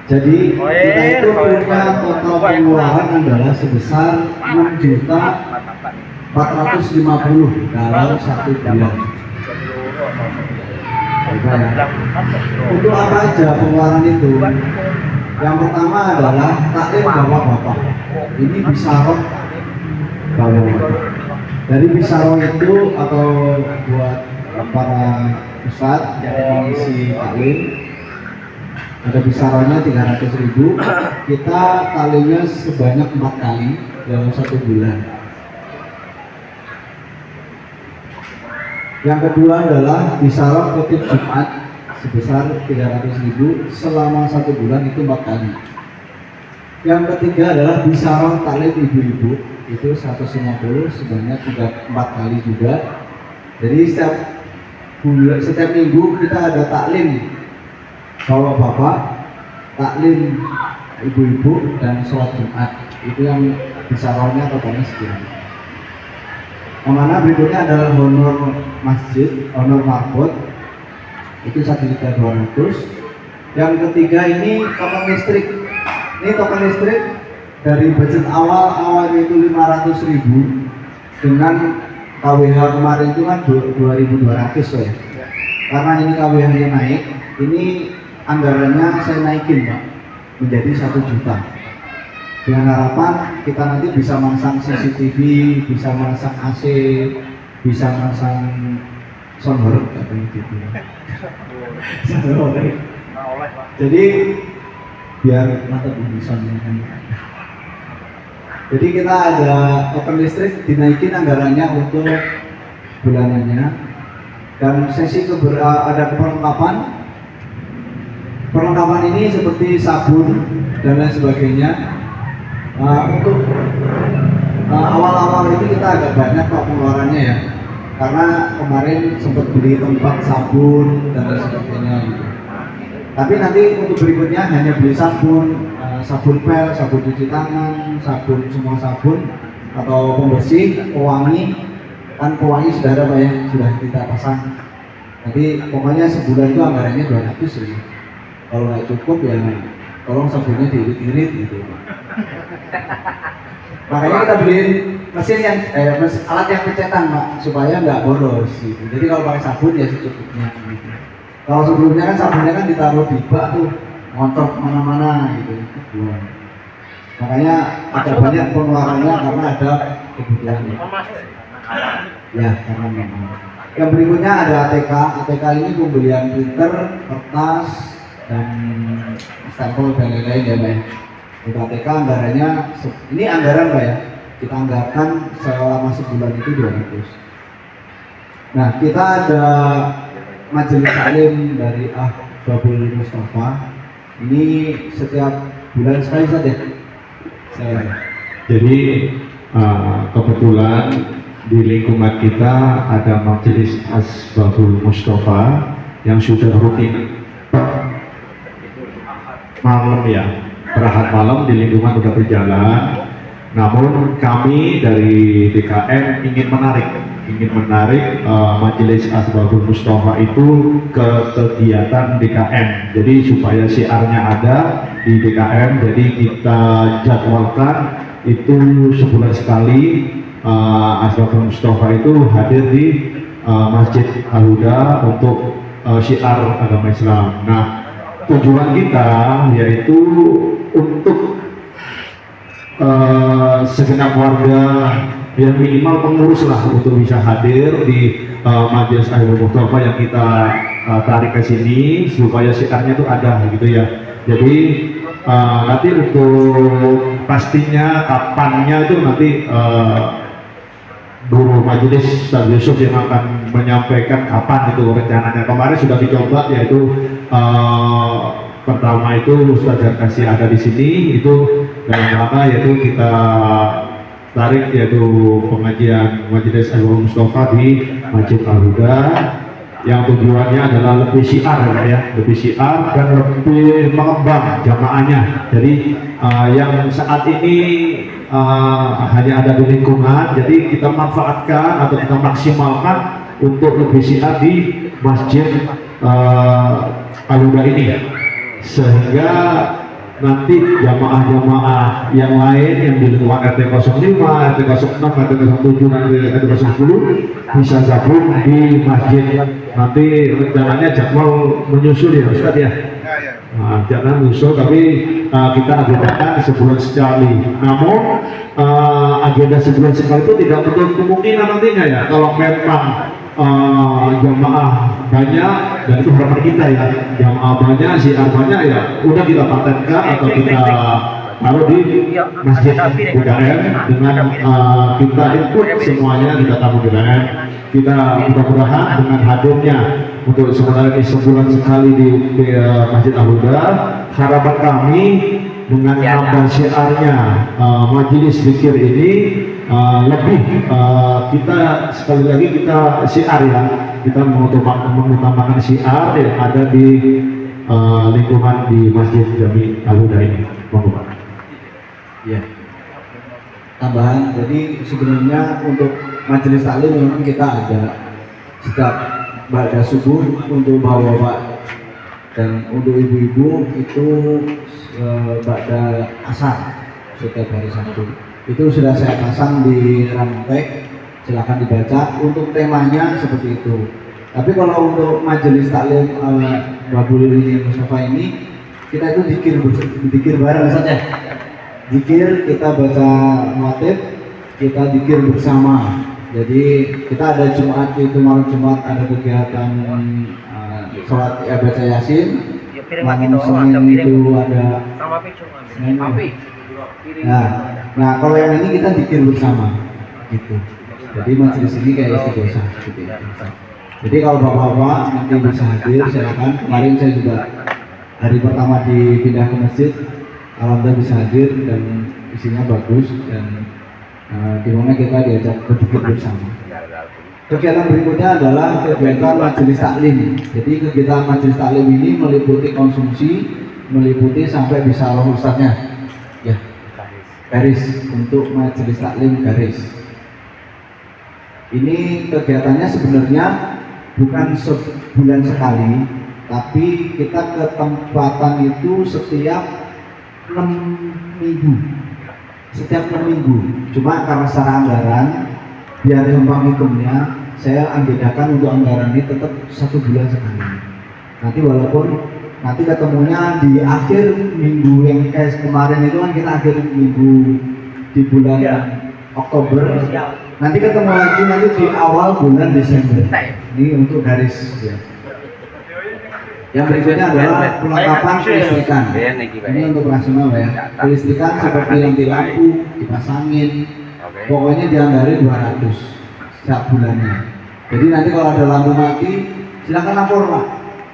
Jadi kita itu punya total pengeluaran adalah sebesar 6.450.000 dalam 1 bulan. Untuk apa aja pengeluaran itu? Yang pertama adalah taklim bapak-bapak. Ini bisaroh bapak-bapak. Dari bisaroh itu atau buat para ustadz yang mengisi taklim, ada bisarohnya 300.000. Kita kalinya sebanyak 4 kali dalam 1 bulan. Yang kedua adalah bisaroh khotib Jumat sebesar 300.000 selama 1 bulan itu 4 kali. Yang ketiga adalah bisaroh taklim ibu-ibu itu 150 sebanyak 4 kali juga. Jadi setiap minggu kita ada taklim bapak-bapak, taklim ibu-ibu dan sholat Jumat. Itu yang bisarohnya totalnya sekian. Yang mana berikutnya adalah honor masjid, honor marbot itu 1.200.000. Yang ketiga ini token listrik. Ini token listrik dari budget awalnya itu 500.000 dengan KWH kemarin itu kan 2.200 ya. Karena ini KWH-nya naik, ini anggarannya saya naikin Pak menjadi 1 juta. Dengan harapan kita nanti bisa masang CCTV, bisa masang AC, bisa masang soundbar katanya gitu. Jadi biar mantap bisa. Jadi kita ada token listrik dinaikin anggarannya untuk bulanannya dan sesi ada perlengkapan. Perlengkapan ini seperti sabun dan lain sebagainya. Untuk Awal-awal itu kita agak banyak Pak pengeluarannya ya, karena kemarin sempat beli tempat sabun dan lain sebagainya gitu. Tapi nanti untuk berikutnya hanya beli sabun, sabun pel, sabun cuci tangan, sabun semua sabun atau pembersih, pewangi. Kan pewangi sudah ada Pak ya, sudah kita pasang. Nanti pokoknya sebulan itu anggarannya 200 sih. Kalau nggak cukup ya tolong sabunnya diirit-irit gitu. Makanya kita beliin mesin yang alat yang pencetan Pak, supaya nggak boros gitu. Jadi kalau pakai sabun ya secukupnya gitu. Kalau sebelumnya kan sabunnya kan ditaruh di bak tuh, ngontrol kemana-mana gitu. Buang. Makanya agak banyak pengeluarannya karena ada kebutuhan. Ya, karena memang. Yang berikutnya ada ATK. ATK ini pembelian printer, kertas, dan stempel dan lain-lain ya Pak. Untuk ATK anggarannya, ini anggaran Pak ya, kita anggarkan selama sebulan itu 200. Nah kita ada majelis taklim dari Babul Mustafa. Ini setiap bulan sekali saja. Jadi kebetulan di lingkungan kita ada majelis Asbabul Mustafa yang sudah rutin malam ya, perahat malam di lingkungan sudah berjalan. Namun kami dari DKM ingin menarik majelis Asbabul Mustafa itu ke kegiatan DKM. Jadi supaya siarnya ada di DKM, jadi kita jadwalkan itu sebulan sekali. Asbabul Mustafa itu hadir di Masjid Al-Huda untuk syiar agama Islam. Nah, tujuan kita yaitu untuk segenap warga yang minimal pengurus lah untuk bisa hadir di Majelis Asbabul Mustafa yang kita tarik ke sini supaya syiarnya itu ada gitu ya. Jadi nanti untuk pastinya kapannya itu nanti Guru Majelis Ustaz Yusuf yang akan menyampaikan kapan itu rencananya. Kemarin sudah dicoba yaitu pertama itu Ustaz Jarkasi ada di sini, itu dalam rangka yaitu kita tarik yaitu pengajian Majelis Asbabul Mustafa di Masjid Al-Huda yang tujuannya adalah lebih syiar ya, lebih syiar dan lebih mengembang jamaahnya. Jadi yang saat ini hanya ada di lingkungan, jadi kita manfaatkan atau kita maksimalkan untuk lebih syiar di Masjid Al-Huda ini, sehingga nanti jamaah-jamaah yang lain yang di lingkungan RT 05, RT 06, RT 07, RT 10 bisa gabung di masjid. Nanti rencananya jadwal menyusul ya Ustaz ya. Nah, jangan menyusul, tapi kita agendakan sebulan sekali. Namun agenda sebulan sekali itu tidak betul kemungkinan nantinya ya. Kalau memang jamaah banyak, dan itu harapan kita ya, jamaah banyak, syiar banyak ya, udah kita patenkan atau kita taruh di Masjid UKM dengan kita ikut semuanya, kita tamu UKM. Kita mudah-mudahan dengan hadirnya untuk sebenarnya sebulan sekali di Masjid Al-Huda, harapan kami dengan nambah syiarnya majelis zikir ini lebih kita sekali lagi kita syiar ya, kita mengutamakan syiar yang ada di lingkungan di Masjid Jami Al-Huda ini. Mohon Pak. Ya. Tambahan, jadi sebenarnya untuk majelis taklim memang kita ada setiap pada subuh untuk bapak-bapak dan untuk ibu-ibu itu pada asar setiap hari Sabtu. Itu sudah saya pasang di rantek, silahkan dibaca. Untuk temanya seperti itu. Tapi kalau untuk majelis taklim Babul Mustafa ini, kita itu dikir bareng saja. Zikir kita baca motif, kita zikir bersama. Jadi kita ada Jumat itu malam Jumat ada kegiatan sholat baca Yasin. Malam Senin itu ada nah kalau yang ini kita zikir bersama gitu. Jadi majelis ini kayak istighosah gitu ya. Jadi kalau bapak-bapak nanti bisa hadir silakan. Kemarin saya juga hari pertama dipindah ke masjid, alhamdulillah bisa hadir dan isinya bagus dan di mana kita diajak berpikir bersama. Kegiatan berikutnya adalah kegiatan majelis taklim. Jadi kegiatan majelis taklim ini meliputi konsumsi, meliputi sampai bisa roh ustadznya. Ya, garis untuk majelis taklim garis. Ini kegiatannya sebenarnya bukan sebulan sekali, tapi kita ke tempatan itu setiap 6 minggu. Setiap 6 minggu. Cuma karena secara anggaran, biar gampang hitungnya, saya anggaran untuk anggaran ini tetap 1 bulan sekali. Nanti walaupun nanti ketemunya di akhir minggu yang kayak kemarin itu kan kita akhir minggu di bulan Oktober. Nanti ketemu lagi nanti di awal bulan Desember. Ini untuk garis ya. Yang berikutnya adalah perlengkapan kelistrikan. Ini untuk operasional ya. Kelistrikan seperti lampu, dipasangin. Pokoknya dianggarin 200 setiap bulannya. Jadi nanti kalau ada lampu mati, silakan lapor Pak.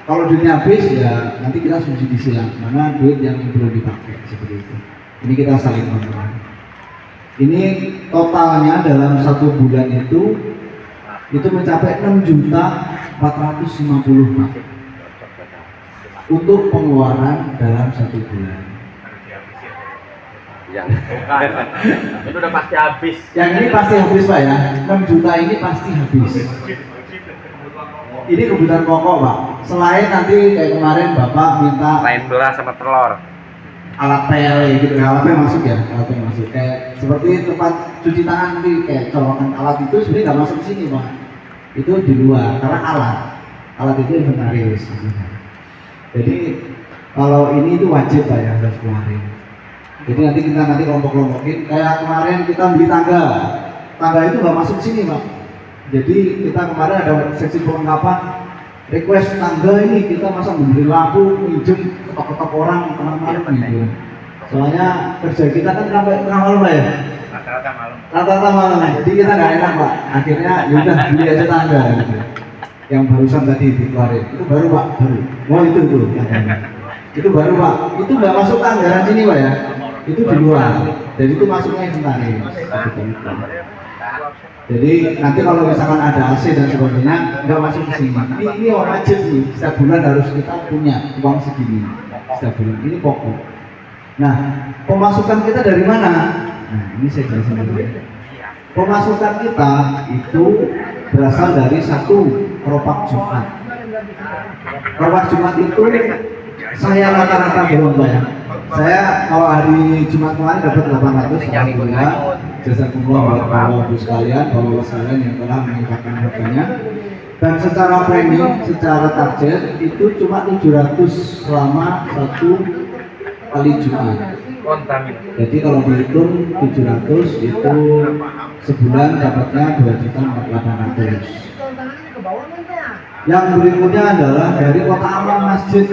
Kalau duitnya habis ya nanti kita subsidi silang. Mana duit yang belum dipakai seperti itu. Ini kita saling kontrol. Ini totalnya dalam 1 bulan itu mencapai 6.450 Pak. Untuk pengeluaran dalam 1 bulan. Itu udah pasti habis. Yang ini pasti habis Pak ya. 6 juta ini pasti habis. Ini kebutuhan pokok Pak. Selain nanti kayak kemarin Bapak minta Lain beras sama telur. alat pel gitu, alatnya masuk ya, alatnya masuk. Kayak seperti tempat cuci tangan nanti kayak colokan alat itu sebenarnya nggak masuk ke sini Pak. Itu di luar karena alat itu inventaris. Jadi kalau ini itu wajib Pak ya harus keluarin. Jadi nanti kita kelompok-kelompokin. Kayak kemarin kita beli tangga itu nggak masuk sini Pak. Jadi kita kemarin ada seksi perlengkapan request tangga ini kita masa memberi lampu, minjem ketok-ketok orang malam-malam gitu. Soalnya kerja kita kan sampai malam Pak ya. Rata-rata malam. Jadi kita nggak enak Pak. Akhirnya yaudah beli aja tangga gitu. Yang barusan tadi dikeluarin itu baru Pak, baru. Oh itu. Itu baru Pak. Itu nggak masuk anggaran sini Pak ya. Itu di luar. Jadi itu masuknya inventaris. Jadi nanti kalau misalkan ada AC dan sebagainya nggak masuk ke sini. Ini wajib nih. Setiap bulan harus kita punya uang segini. Setiap bulan ini pokok. Nah, pemasukan kita dari mana? Nah, ini saya jelasin dulu. Pemasukan kita itu berasal dari 1 keropak Jumat. Keropak Jumat itu saya rata-rata belum bayar. Saya kalau hari Jumat kemarin dapat 800, alhamdulillah. Jazakumullah buat Bapak Ibu sekalian, Bapak sekalian yang telah meningkatkan harganya. Dan secara premium, secara target itu cuma 700 selama 1 kali Jumat. Jadi kalau dihitung 700 itu sebulan dapatnya 2.800.000. Yang berikutnya adalah dari kota amal masjid.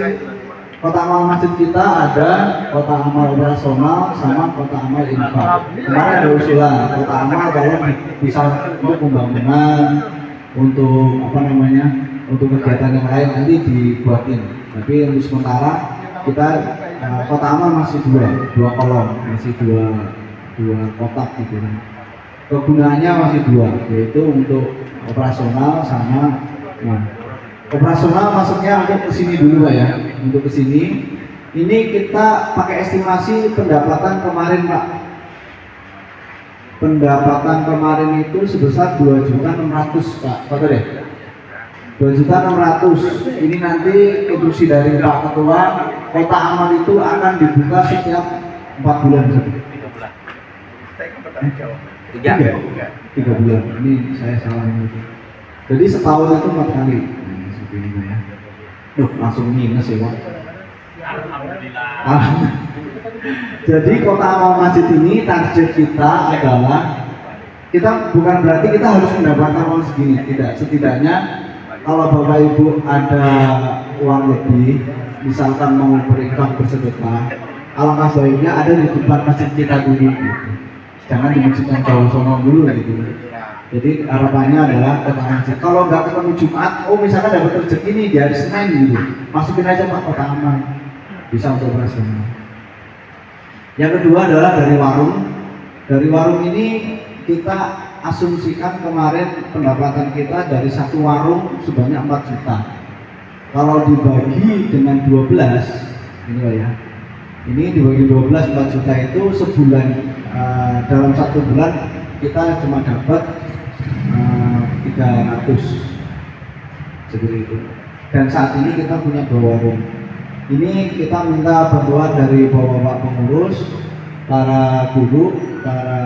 Kota amal masjid kita ada kota amal operasional sama kota amal infak. Kemarin ada usulan kota amal kalau bisa untuk pembangunan, untuk untuk kegiatan yang lain nanti dibuatin. Tapi untuk sementara kita kota amal masih dua kolom, masih dua kotak gitu. Kegunaannya masih 2, yaitu untuk operasional sama operasional masuknya untuk kesini dulu Pak ya. Untuk kesini, ini kita pakai estimasi pendapatan kemarin Pak. Pendapatan kemarin itu sebesar 2.600.000 Pak. Betul deh. 2.600.000. Ini nanti instruksi dari Pak Ketua, kota amal itu akan dibuka setiap 4 bulan. 3 bulan. Ini saya salah ini. Jadi setahun itu 4 kali. Seperti ini ya. Langsung minus ya Pak. Alhamdulillah. Jadi kota amal masjid ini target kita adalah kita bukan berarti kita harus mendapatkan uang segini, tidak. Setidaknya kalau Bapak Ibu ada uang lebih, misalkan mau berinfak bersedekah, alangkah baiknya ada di tempat masjid kita dulu. Gitu. Jangan di masjid yang jauh sono dulu gitu. Jadi harapannya adalah kota masjid. Kalau nggak ketemu Jumat, misalkan dapat rezeki nih di hari Senin gitu, masukin aja Pak kota amal, bisa untuk operasional. Yang kedua adalah dari warung. Dari warung ini kita asumsikan kemarin pendapatan kita dari satu warung sebanyak 4 juta. Kalau dibagi dengan 12, ini Pak ya, ini dibagi 12 4 juta itu sebulan, dalam 1 bulan kita cuma dapat 300 seperti itu. Dan saat ini kita punya 2 warung. Ini kita minta bantuan dari bapak-bapak pengurus, para guru, para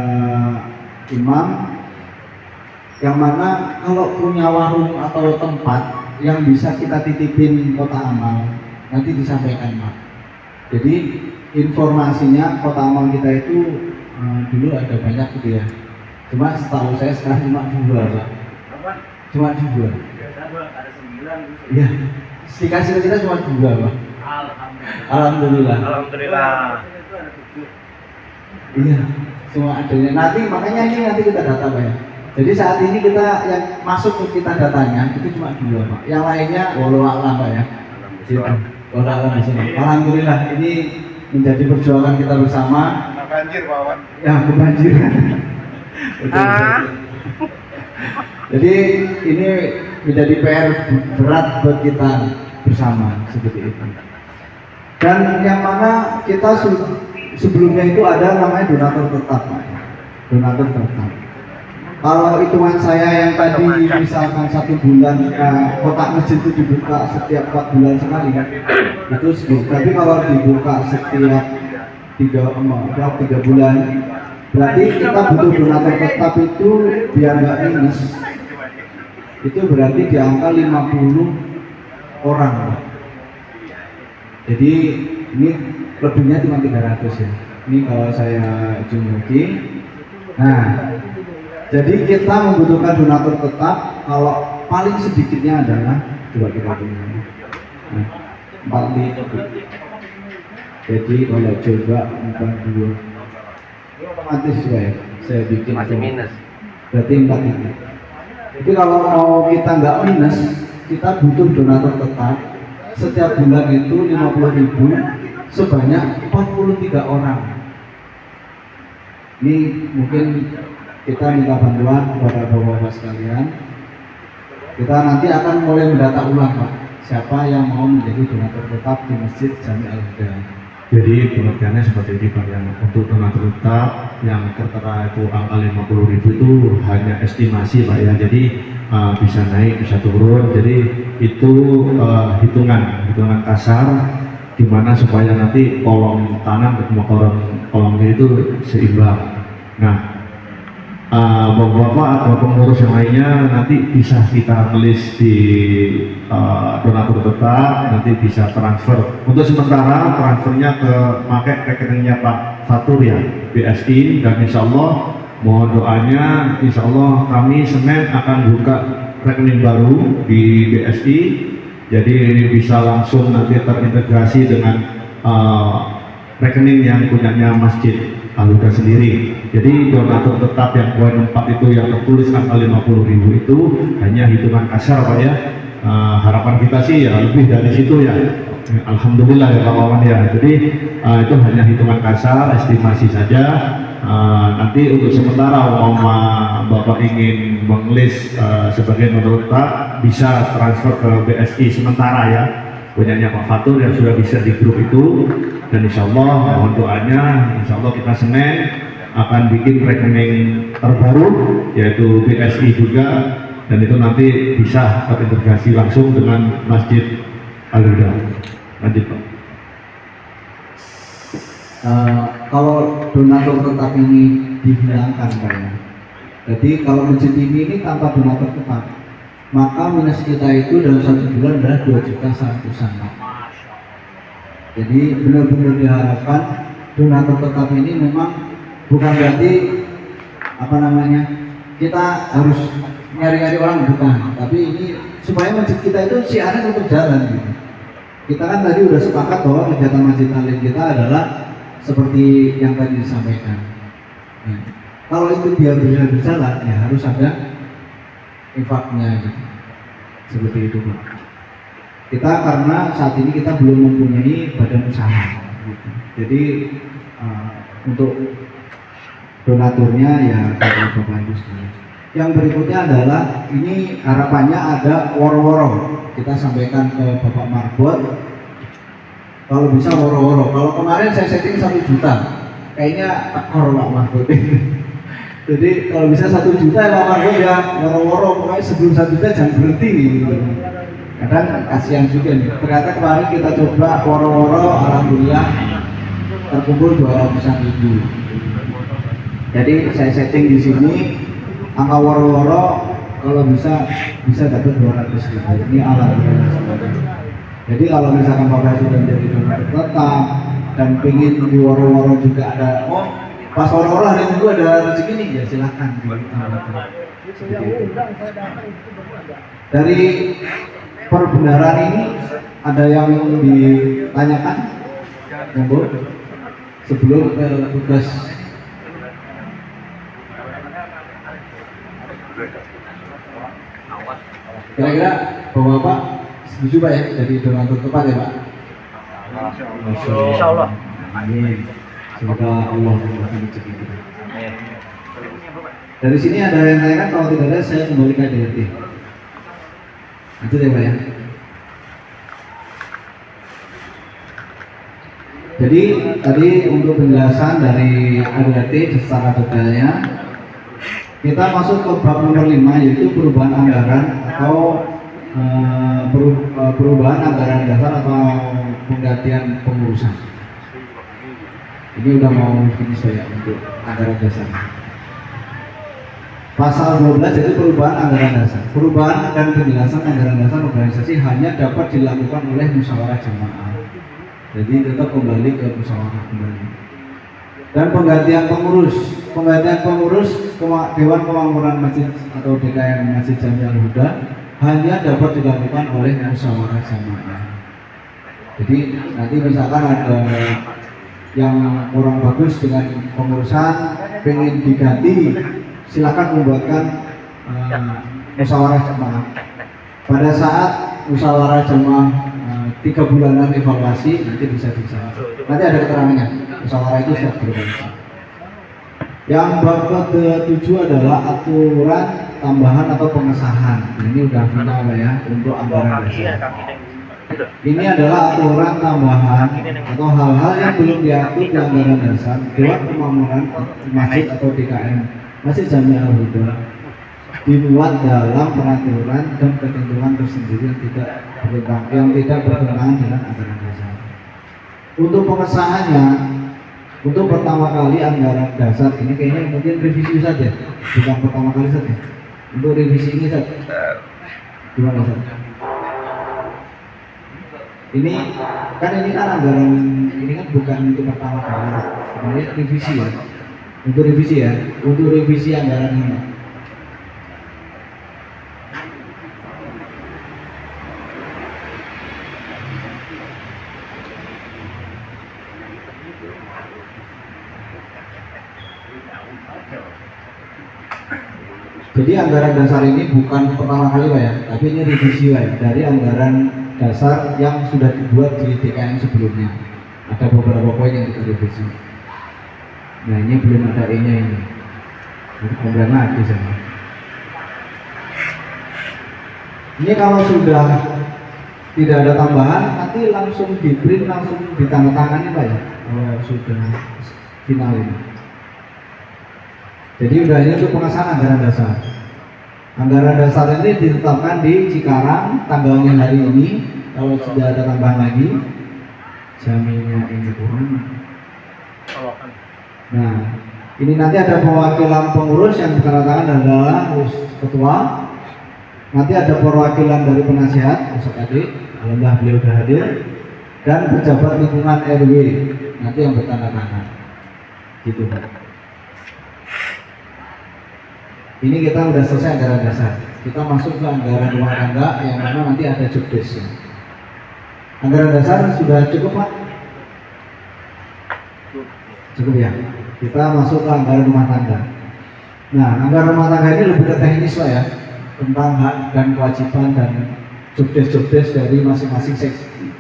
imam, yang mana kalau punya warung atau tempat yang bisa kita titipin kota amal, nanti disampaikan Pak. Jadi informasinya kota amal kita itu dulu ada banyak gitu ya. Cuma setahu saya sekarang cuma 2 Pak. Cuma 2. Iya. Dikasih kita cuma 2 Pak. Alhamdulillah. Alhamdulillah. Iya, semua adanya. Makanya ini nanti kita data Pak ya. Jadi saat ini kita yang masuk ke kita datanya itu cuma 2 Pak. Yang lainnya walau alam Pak ya. Walau alam di sini. Alhamdulillah ini menjadi perjuangan kita bersama. Banjir Pak Wan. Ya, kebanjiran. Betul. Jadi ini menjadi PR berat buat kita bersama seperti itu. Dan yang mana kita sebelumnya itu ada namanya donatur tetap, Pak. Donatur tetap. Kalau hitungan saya yang tadi misalkan 1 bulan kotak masjid itu dibuka setiap 4 bulan sekali kan, itu segitu. Tapi kalau dibuka setiap 3 bulan, berarti kita butuh donatur tetap itu biar nggak minus. Itu berarti di angka 50 orang. Pak. Jadi ini lebihnya cuma 300 ya. Ini kalau saya jumlahi. Nah, jadi kita membutuhkan donatur tetap. Kalau paling sedikitnya adalah coba kita punya 4 liter. Jadi kalau coba 42, ini otomatis ya. Saya bikin Masih minus. berarti 4 liter. Jadi kalau mau kita nggak minus, kita butuh donatur tetap. Setiap bulan itu 50.000 sebanyak 43 orang. Ini mungkin kita minta bantuan kepada bapak-bapak sekalian. Kita nanti akan mulai mendata ulang Pak, siapa yang mau menjadi donatur tetap di Masjid Jami Al-Huda. Jadi pengertiannya seperti ini Pak, yang untuk donatur tetap yang tertera itu angka 50.000 itu hanya estimasi Pak ya. Jadi bisa naik bisa turun. Jadi itu hitungan kasar, dimana supaya nanti kolom kanan ketemu kolom kiri itu seimbang. Nah, bapak-bapak atau pengurus yang lainnya nanti bisa kita tulis di donatur tetap, nanti bisa transfer. Untuk sementara transfernya ke pakai rekeningnya Pak Fatur ya, BSI, dan insya Allah mohon doanya, insya Allah kami Senin akan buka rekening baru di BSI. Jadi bisa langsung nanti terintegrasi dengan rekening yang punyanya Masjid Al-Huda sendiri. Jadi donatur tetap yang poin 4 itu yang tertulis angka 50.000 itu hanya hitungan kasar Pak ya. Harapan kita sih ya lebih dari situ ya. Alhamdulillah ya kawan ya. Jadi itu hanya hitungan kasar, estimasi saja. Nanti untuk sementara Bapak ingin mengelis sebagai donatur tetap, bisa transfer ke BSI sementara ya, punyanya Pak Fatur yang sudah bisa di grup itu. Dan insya Allah mohon doanya, insya Allah kita Senin akan bikin rekening terbaru yaitu BSI juga, dan itu nanti bisa terintegrasi langsung dengan Masjid Al-Huda. Lanjut Pak. Kalau donatur tetap ini dihilangkan Pak ya. Jadi kalau masjid ini tanpa donatur tetap, maka minus kita itu dalam 1 bulan adalah 2.100.000 Pak. Jadi benar-benar diharapkan donatur tetap ini memang bukan berarti kita harus nyari-nyari orang, bukan, tapi ini supaya masjid kita itu siaran tetap jalan gitu. Kita kan tadi udah sepakat bahwa kegiatan Masjid Taklim kita adalah seperti yang tadi disampaikan. Nah, kalau itu biar bisa berjalan ya harus ada infaknya gitu. Seperti itu Pak. Kita karena saat ini kita belum mempunyai badan usaha gitu. Jadi untuk donaturnya ya Bapak Ibu sekalian. Yang berikutnya adalah ini harapannya ada woro-woro. Kita sampaikan ke Bapak Marbot. Kalau bisa woro-woro. Kalau kemarin saya setting 1 juta, kayaknya tekor Pak Marbot. Jadi kalau bisa 1 juta ya Pak Marbot ya woro-woro. Pokoknya sebelum 1 juta jangan berhenti. Gitu. Kadang kasihan juga nih. Ternyata kemarin kita coba woro-woro, alhamdulillah terkumpul 200-an ribu. Jadi saya setting di sini angka woro-woro kalau bisa dapat 200 ribu. Ini alhamdulillah. Jadi kalau misalkan Bapak sudah menjadi donatur tetap dan pengen di woro-woro juga ada, oh pas woro-woro hari Minggu ada rezeki nih ya silahkan. Dari perbendaharaan ini ada yang ditanyakan, monggo sebelum tugas. Kira-kira Bapak setuju Pak ya jadi donatur tepat ya Pak? Insya Allah. Amin. Semoga Allah memberikan rezeki kita. Dari sini ada yang tanyakan, kalau tidak ada saya kembalikan DRT. Itu deh Pak ya. Jadi tadi untuk penjelasan dari ADRT secara detailnya, kita masuk ke bab nomor 5 yaitu perubahan anggaran atau perubahan anggaran dasar atau penggantian pengurusan. Ini udah mau finish ya untuk anggaran dasar. Pasal 12 yaitu perubahan anggaran dasar. Perubahan dan penjelasan anggaran dasar organisasi hanya dapat dilakukan oleh musyawarah jamaah. Jadi tetap kembali ke musyawarah kembali. Dan penggantian pengurus Dewan Kemakmuran Masjid atau DKM Masjid Jami Al Huda hanya dapat dilakukan oleh musyawarah jamaah. Jadi nanti misalkan ada yang kurang bagus dengan pengurusan pengen diganti, silakan membuatkan musyawarah jamaah. Pada saat musyawarah jamaah 3 bulanan evaluasi nanti bisa bicara. Nanti ada keterangannya. Musyawarah itu sudah berevaluasi. Yang bab ke-7 adalah aturan tambahan atau pengesahan. Ini udah final ya untuk anggaran dasar. Ini adalah aturan tambahan atau hal-hal yang belum diatur di anggaran dasar Dewan Kemakmuran Masjid atau DKM Masjid Jami Al Huda dimuat dalam peraturan dan ketentuan tersendiri yang tidak bertentangan dengan anggaran dasar. Untuk pengesahannya, untuk pertama kali anggaran dasar ini kayaknya mungkin revisi saja, bukan pertama kali saja. Untuk revisi ini saja, gimana saja? Ini kan anggaran ini kan bukan untuk pertama kali, sebenarnya revisi ya. Untuk revisi anggaran ini. Jadi anggaran dasar ini bukan pertama kali Pak ya, tapi ini revisi Pak ya, dari anggaran dasar yang sudah dibuat di DKM sebelumnya. Ada beberapa poin yang kita revisi. Nah ini belum ada E-nya ini. Jadi komplain lagi sama. Ini kalau sudah tidak ada tambahan, nanti langsung di print, langsung ditandatangani Pak ya, kalau sudah final ini. Jadi udah ini untuk pengesahan anggaran dasar. Anggaran dasar ini ditetapkan di Cikarang tanggalnya hari ini. Kalau sudah ada tambahan lagi, jaminnya ini kurang. Nah, ini nanti ada perwakilan pengurus yang ditandatangan adalah ketua. Nanti ada perwakilan dari penasihat, Ustaz Adi, alhamdulillah beliau sudah hadir, dan pejabat lingkungan RW nanti yang bertanda tangan. Gitu Pak. Ini kita udah selesai anggaran dasar. Kita masuk ke anggaran rumah tangga yang mana nanti ada job desk. Anggaran dasar sudah cukup Pak? Cukup ya. Kita masuk ke anggaran rumah tangga. Nah, anggaran rumah tangga ini lebih ke teknis Pak ya, tentang hak dan kewajiban dan job desk dari masing-masing seksi.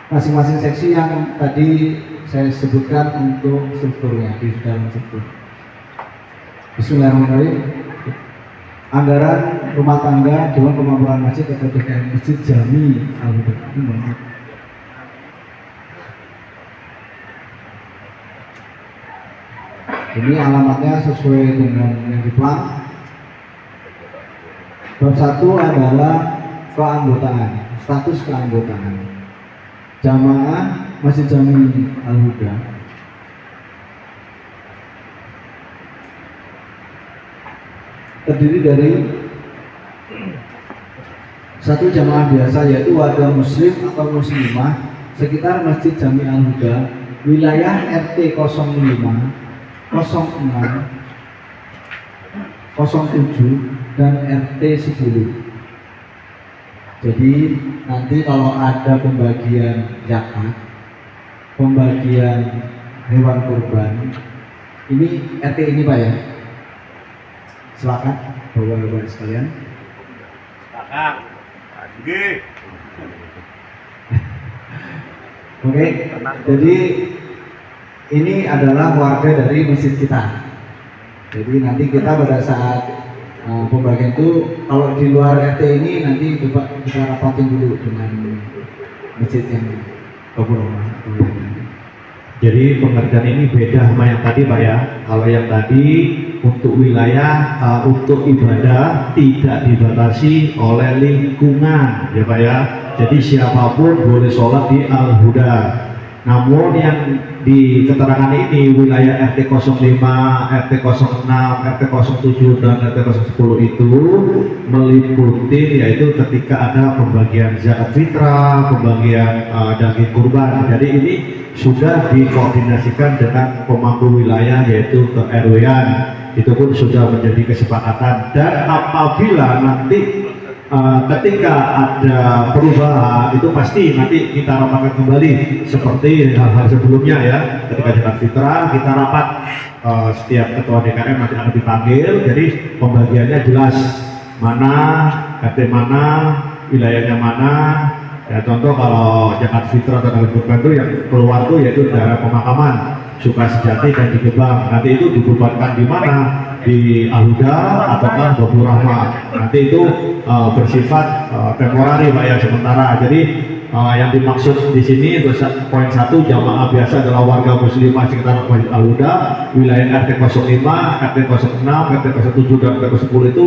Masing-masing seksi yang tadi saya sebutkan untuk strukturnya di dalam struktur. Bismillahirrahmanirrahim. Anggaran rumah tangga Dewan Pemakmuran Masjid atau DKM Masjid Jami Al-Huda. Ini alamatnya sesuai dengan yang di plan. Bab 1 adalah keanggotaan, status keanggotaan. Jamaah Masjid Jami Al-Huda terdiri dari satu jamaah biasa, yaitu warga muslim atau muslimah sekitar Masjid Jami Al-Huda, wilayah RT 05, 06, 07 dan RT 10. Jadi nanti kalau ada pembagian zakat, pembagian hewan kurban, ini RT ini Pak ya. Silakan Bapak-bapak sekalian. Oke, jadi ini adalah warga dari masjid kita. Jadi nanti kita pada saat pembagian itu, kalau di luar RT ini nanti coba kita rapatin dulu dengan masjid yang beberapa. Jadi pengertian ini beda sama yang tadi Pak ya. Kalau yang tadi untuk wilayah, untuk ibadah tidak dibatasi oleh lingkungan ya Pak ya. Jadi siapapun boleh sholat di Al-Huda. Namun yang di keterangan ini wilayah RT 05, RT 06, RT 07 dan RT 010 itu meliputi yaitu ketika ada pembagian zakat fitrah, pembagian daging kurban. Jadi ini sudah dikoordinasikan dengan pemangku wilayah yaitu ke RW-an. Itu pun sudah menjadi kesepakatan, dan apabila nanti ketika ada perubahan itu pasti nanti kita rapatkan kembali seperti hal-hal sebelumnya ya. Ketika zakat fitrah kita rapat, setiap ketua DKM nanti akan dipanggil, jadi pembagiannya jelas mana RT mana, wilayahnya mana. Ya contoh kalau zakat fitrah atau daging kurban itu yang keluar tuh yaitu daerah pemakaman Sukasejati dan di Gebang. Nanti itu dibebankan di mana? Di Al-Huda ataukah Bhabur Rahmah. Nanti itu bersifat temporari Pak ya, sementara. Jadi yang dimaksud di sini itu poin 1, jamaah biasa adalah warga muslimah sekitar Masjid Al-Huda, wilayah RT 05, RT 06, RT 07 dan RT 10 itu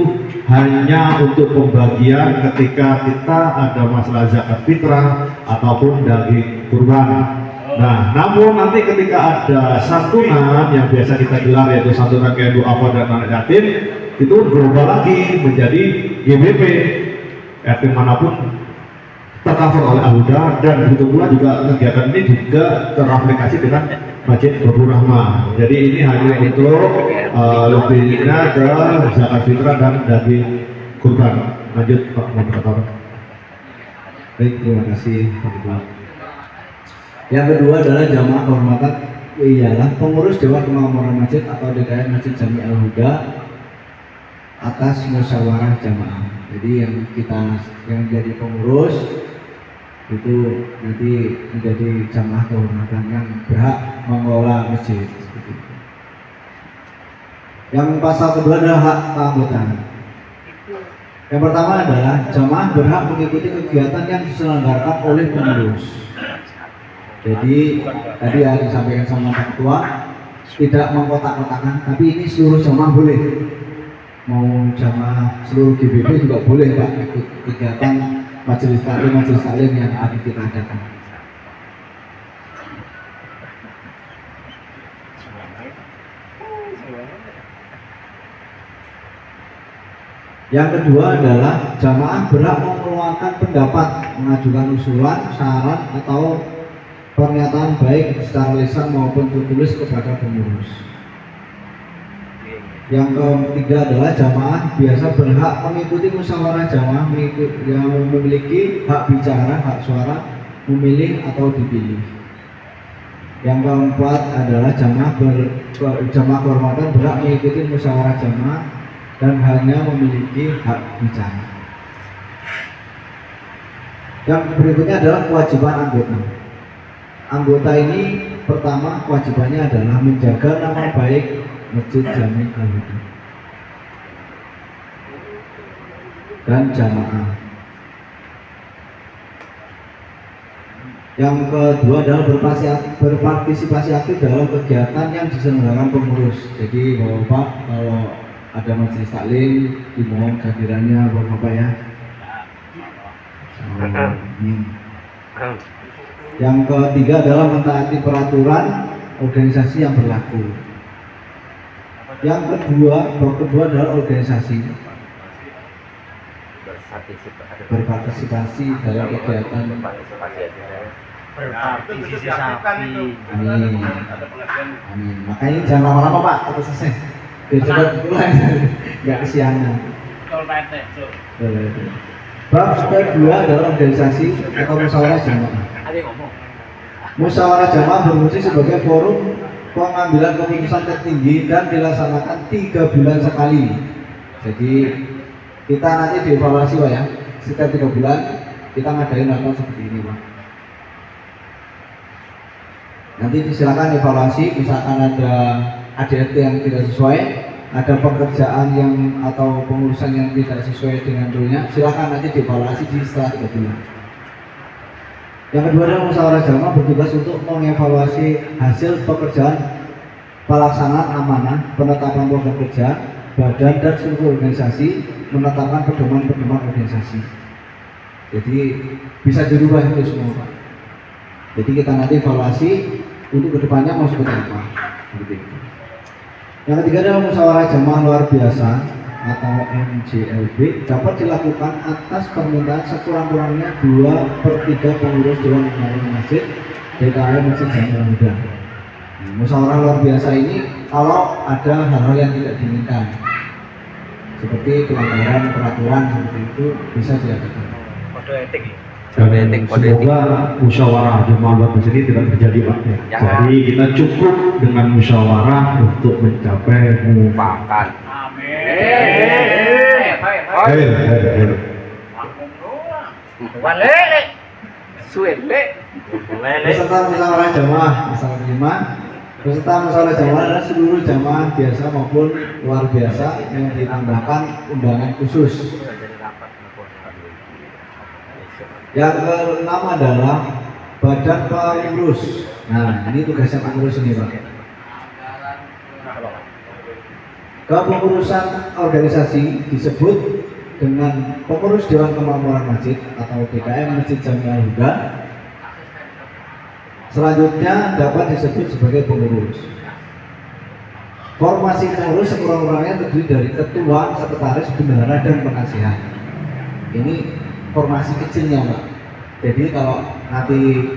hanya untuk pembagian ketika kita ada masalah zakat fitrah ataupun daging kurban. Nah, namun nanti ketika ada santunan yang biasa kita gelar yaitu santunan kayak duafa dan anak yatim, itu berubah lagi menjadi GBP. RT manapun tercover oleh Al-Huda, dan begitu pula juga kegiatan ini juga teraplikasi dengan Masjid Bhabur Rahmah. Jadi ini hanya untuk lebihnya ke zakat fitrah dan daging kurban. Lanjut Pak Moderator. Baik, terima kasih Pak Ketua. Yang kedua adalah jamaah kehormatan, ialah pengurus Dewan Pemakmuran Masjid atau DKM Masjid Jami Al-Huda atas musyawarah jamaah. Jadi yang jadi pengurus itu nanti menjadi jamaah kehormatan yang berhak mengelola masjid. Yang pasal kedua adalah hak keanggotaan. Yang pertama adalah jamaah berhak mengikuti kegiatan yang diselenggarakan oleh pengurus. Jadi tadi yang disampaikan sama Pak Ketua, tidak mengkotak-kotakan, tapi ini seluruh jamaah boleh. Mau jamaah seluruh GBB juga boleh Pak ikut kegiatan majelis taklim yang akan kita adakan. Yang kedua adalah jamaah berhak mengeluarkan pendapat, mengajukan usulan, saran atau pernyataan baik secara lisan maupun tertulis kepada pengurus. Yang ketiga adalah jamaah biasa berhak mengikuti musyawarah jamaah yang memiliki hak bicara, hak suara, memilih atau dipilih. Yang keempat adalah jamaah kehormatan berhak mengikuti musyawarah jamaah dan hanya memiliki hak bicara. Yang berikutnya adalah kewajiban anggota. Anggota ini pertama kewajibannya adalah menjaga nama baik Masjid Jami Al-Huda. dan jamaah. Yang kedua adalah berpartisipasi aktif dalam kegiatan yang diselenggarakan pengurus. Jadi Bapak, kalau ada majelis taklim, dimohon kehadirannya Bapak ya. Yang ketiga adalah mentaati peraturan organisasi yang berlaku. Yang kedua adalah organisasi berpartisipasi dalam kegiatan. Berpartisipasi sapi. Amin. Amin. Makanya jangan lama-lama Pak, terus selesai. Biar cepat pulang, nggak kesiangan. Bab kedua adalah organisasi atau musyawarah jamaah. Musyawarah jamaah berfungsi sebagai forum pengambilan keputusan tertinggi dan dilaksanakan 3 bulan sekali. Jadi kita nanti dievaluasi Pak ya, setiap 3 bulan kita ngadain rapat seperti ini Pak. Nanti silakan evaluasi, misalkan ada ADRT yang tidak sesuai, ada pekerjaan yang atau pengurusan yang tidak sesuai dengan dulunya, silakan nanti dievaluasi di setelah 3 bulan. Yang kedua adalah musyawarah jamaah bertugas untuk mengevaluasi hasil pekerjaan pelaksanaan amanah, penetapan program kerja, badan dan seluruh organisasi, menetapkan pedoman-pedoman organisasi. Jadi bisa dirubah itu semua Pak. Jadi kita nanti evaluasi untuk kedepannya mau seperti apa. Yang ketiga adalah musyawarah jamaah luar biasa atau MJLB dapat dilakukan atas permintaan sekurang-kurangnya 2/3 pengurus Dewan Imam Masjid DKM Masjid Jamiah Huda. Musyawarah luar biasa ini kalau ada hal-hal yang tidak diinginkan seperti pelanggaran peraturan seperti itu bisa dilakukan. Kode etik. Dan semoga musyawarah jamaah luar biasa ini tidak terjadi Pak. Jadi kita cukup dengan musyawarah untuk mencapai mufakat. Peserta musyawarah jamaah masalah 5. Peserta musyawarah jamaah adalah seluruh jamaah biasa maupun luar biasa yang ditambahkan undangan khusus. Yang ke-6 adalah badan pengurus. Nah, ini tugasnya pengurus ini Pak. Kepengurusan organisasi disebut dengan pengurus Dewan Kemakmuran Masjid atau DKM Masjid Jamiah Huda. Selanjutnya dapat disebut sebagai pengurus. Formasi pengurus sekurang-kurangnya terdiri dari ketua, sekretaris, bendahara, dan penasihat. Ini formasi kecilnya Pak. Jadi kalau nanti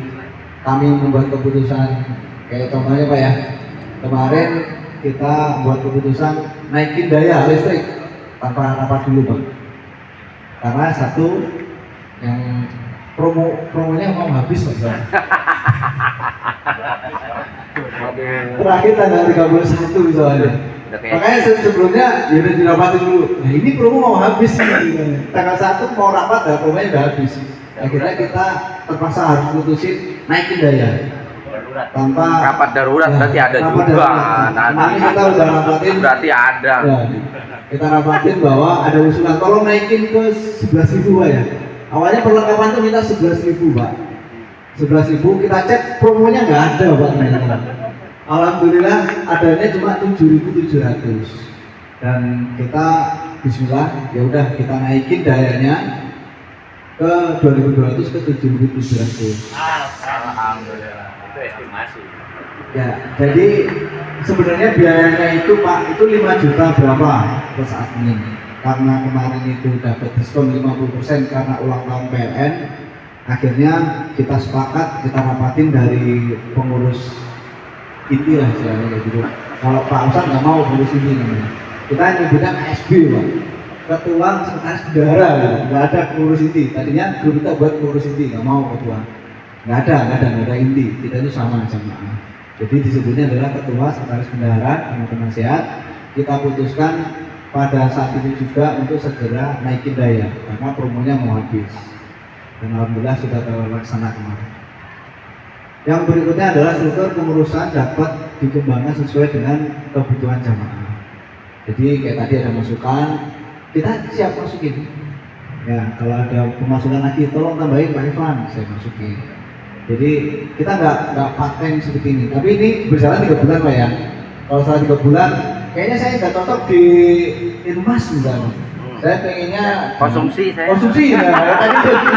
kami membuat keputusan kayak contohnya Pak ya, kemarin kita buat keputusan naikin daya listrik tanpa rapat dulu Pak, karena satu yang promonya mau habis Pak. Terakhir tanggal 31 misalnya. Makanya sebelumnya ya udah dirapatin dulu. Nah ini promo mau habis nih. Tanggal 1 mau rapat ya promonya udah habis. Akhirnya kita terpaksa harus putusin naikin daya. Tanpa rapat darurat ya, berarti ada rapat juga. Nanti kita udah rapatin. Berarti ada. Ya, kita rapatin bahwa ada usulan tolong naikin ke 11.000 Pak ya. Awalnya perlengkapan tuh minta 11.000 Pak. 11.000 kita cek promonya nggak ada Pak. Alhamdulillah adanya cuma 7.700 dan kita bismillah ya udah kita naikin dayanya ke 2.200 ke 7.700. Alhamdulillah. Itu estimasi. Ya, jadi sebenarnya biayanya itu Pak itu 5 juta berapa per saat ini. Karena kemarin itu dapat diskon 50% karena ulang tahun PLN, akhirnya kita sepakat kita rapatin dari pengurus inti lah istilahnya kayak gitu. Kalau Pak Ustadz nggak mau pengurus inti namanya, kita nyebutnya KSB Pak, ketua sekretaris bendahara gitu. Nggak ada pengurus inti. Tadinya dulu kita buat pengurus inti, nggak mau ketua. Nggak ada inti. Kita itu sama. Jadi disebutnya adalah ketua sekretaris bendahara sama penasihat. Kita putuskan pada saat itu juga untuk segera naikin daya karena promonya mau habis. Dan alhamdulillah sudah terlaksana kemarin. Yang berikutnya adalah struktur pengurusan dapat dikembangkan sesuai dengan kebutuhan jamaah. Jadi kayak tadi ada masukan, kita siap masukin. Ya, kalau ada pemasukan lagi, tolong tambahin Pak Ivan, saya masukin. Jadi kita nggak paten seperti ini, tapi ini berjalan 3 bulan Pak ya. Kalau salah 3 bulan, kayaknya saya nggak cocok di Inmas misalnya. Saya pengennya Konsumsi saya. Konsumsi ya, tadi jadi.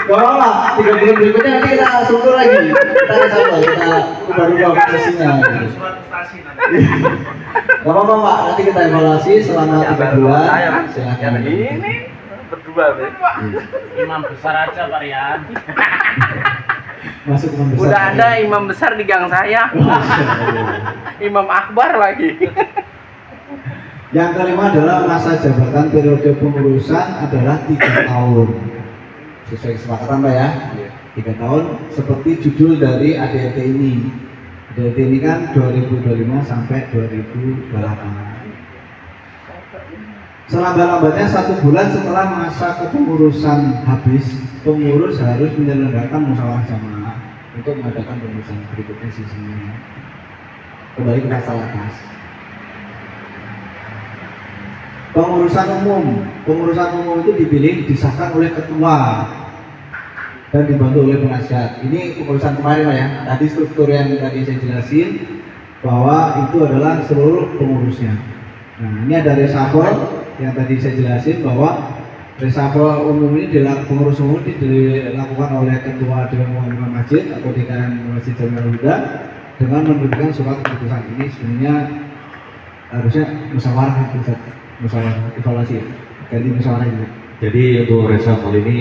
Gak apa-apa, 3 bulan berikutnya nanti kita syukur lagi. Kita sama, kita ubah-ubah posisinya. Gak apa-apa Pak, nanti kita evaluasi selama 3 bulan. Silakan. Ini berdua Pak. Imam besar aja Pak Rian. Masuk imam besar. Udah ada imam besar di gang saya. Imam Akbar lagi. Yang kelima adalah masa jabatan periode pengurusan adalah 3 tahun. Sesuai kesepakatan Pak ya. 3 tahun seperti judul dari ADRT ini. ADRT ini kan 2025 sampai 2028. Selambat-lambatnya 1 bulan setelah masa kepengurusan habis, pengurus harus menyelenggarakan musyawarah jamaah untuk mengadakan pengurusan berikutnya sisinya. Kembali ke masalah atas. Pengurusan umum itu dipilih, disahkan oleh ketua dan dibantu oleh penasihat. Ini pengurusan kemarin Pak ya. Tadi struktur yang tadi saya jelasin bahwa itu adalah seluruh pengurusnya. Nah, ini ada reshuffle yang tadi saya jelasin bahwa reshuffle umum ini pengurus umum ini dilakukan oleh ketua Dewan Pengarah Masjid atau DKM Masjid Jamiul Huda dengan menerbitkan surat keputusan. Ini sebenarnya harusnya musyawarah evaluasi, ganti musyawarah ini. Jadi untuk reshuffle ini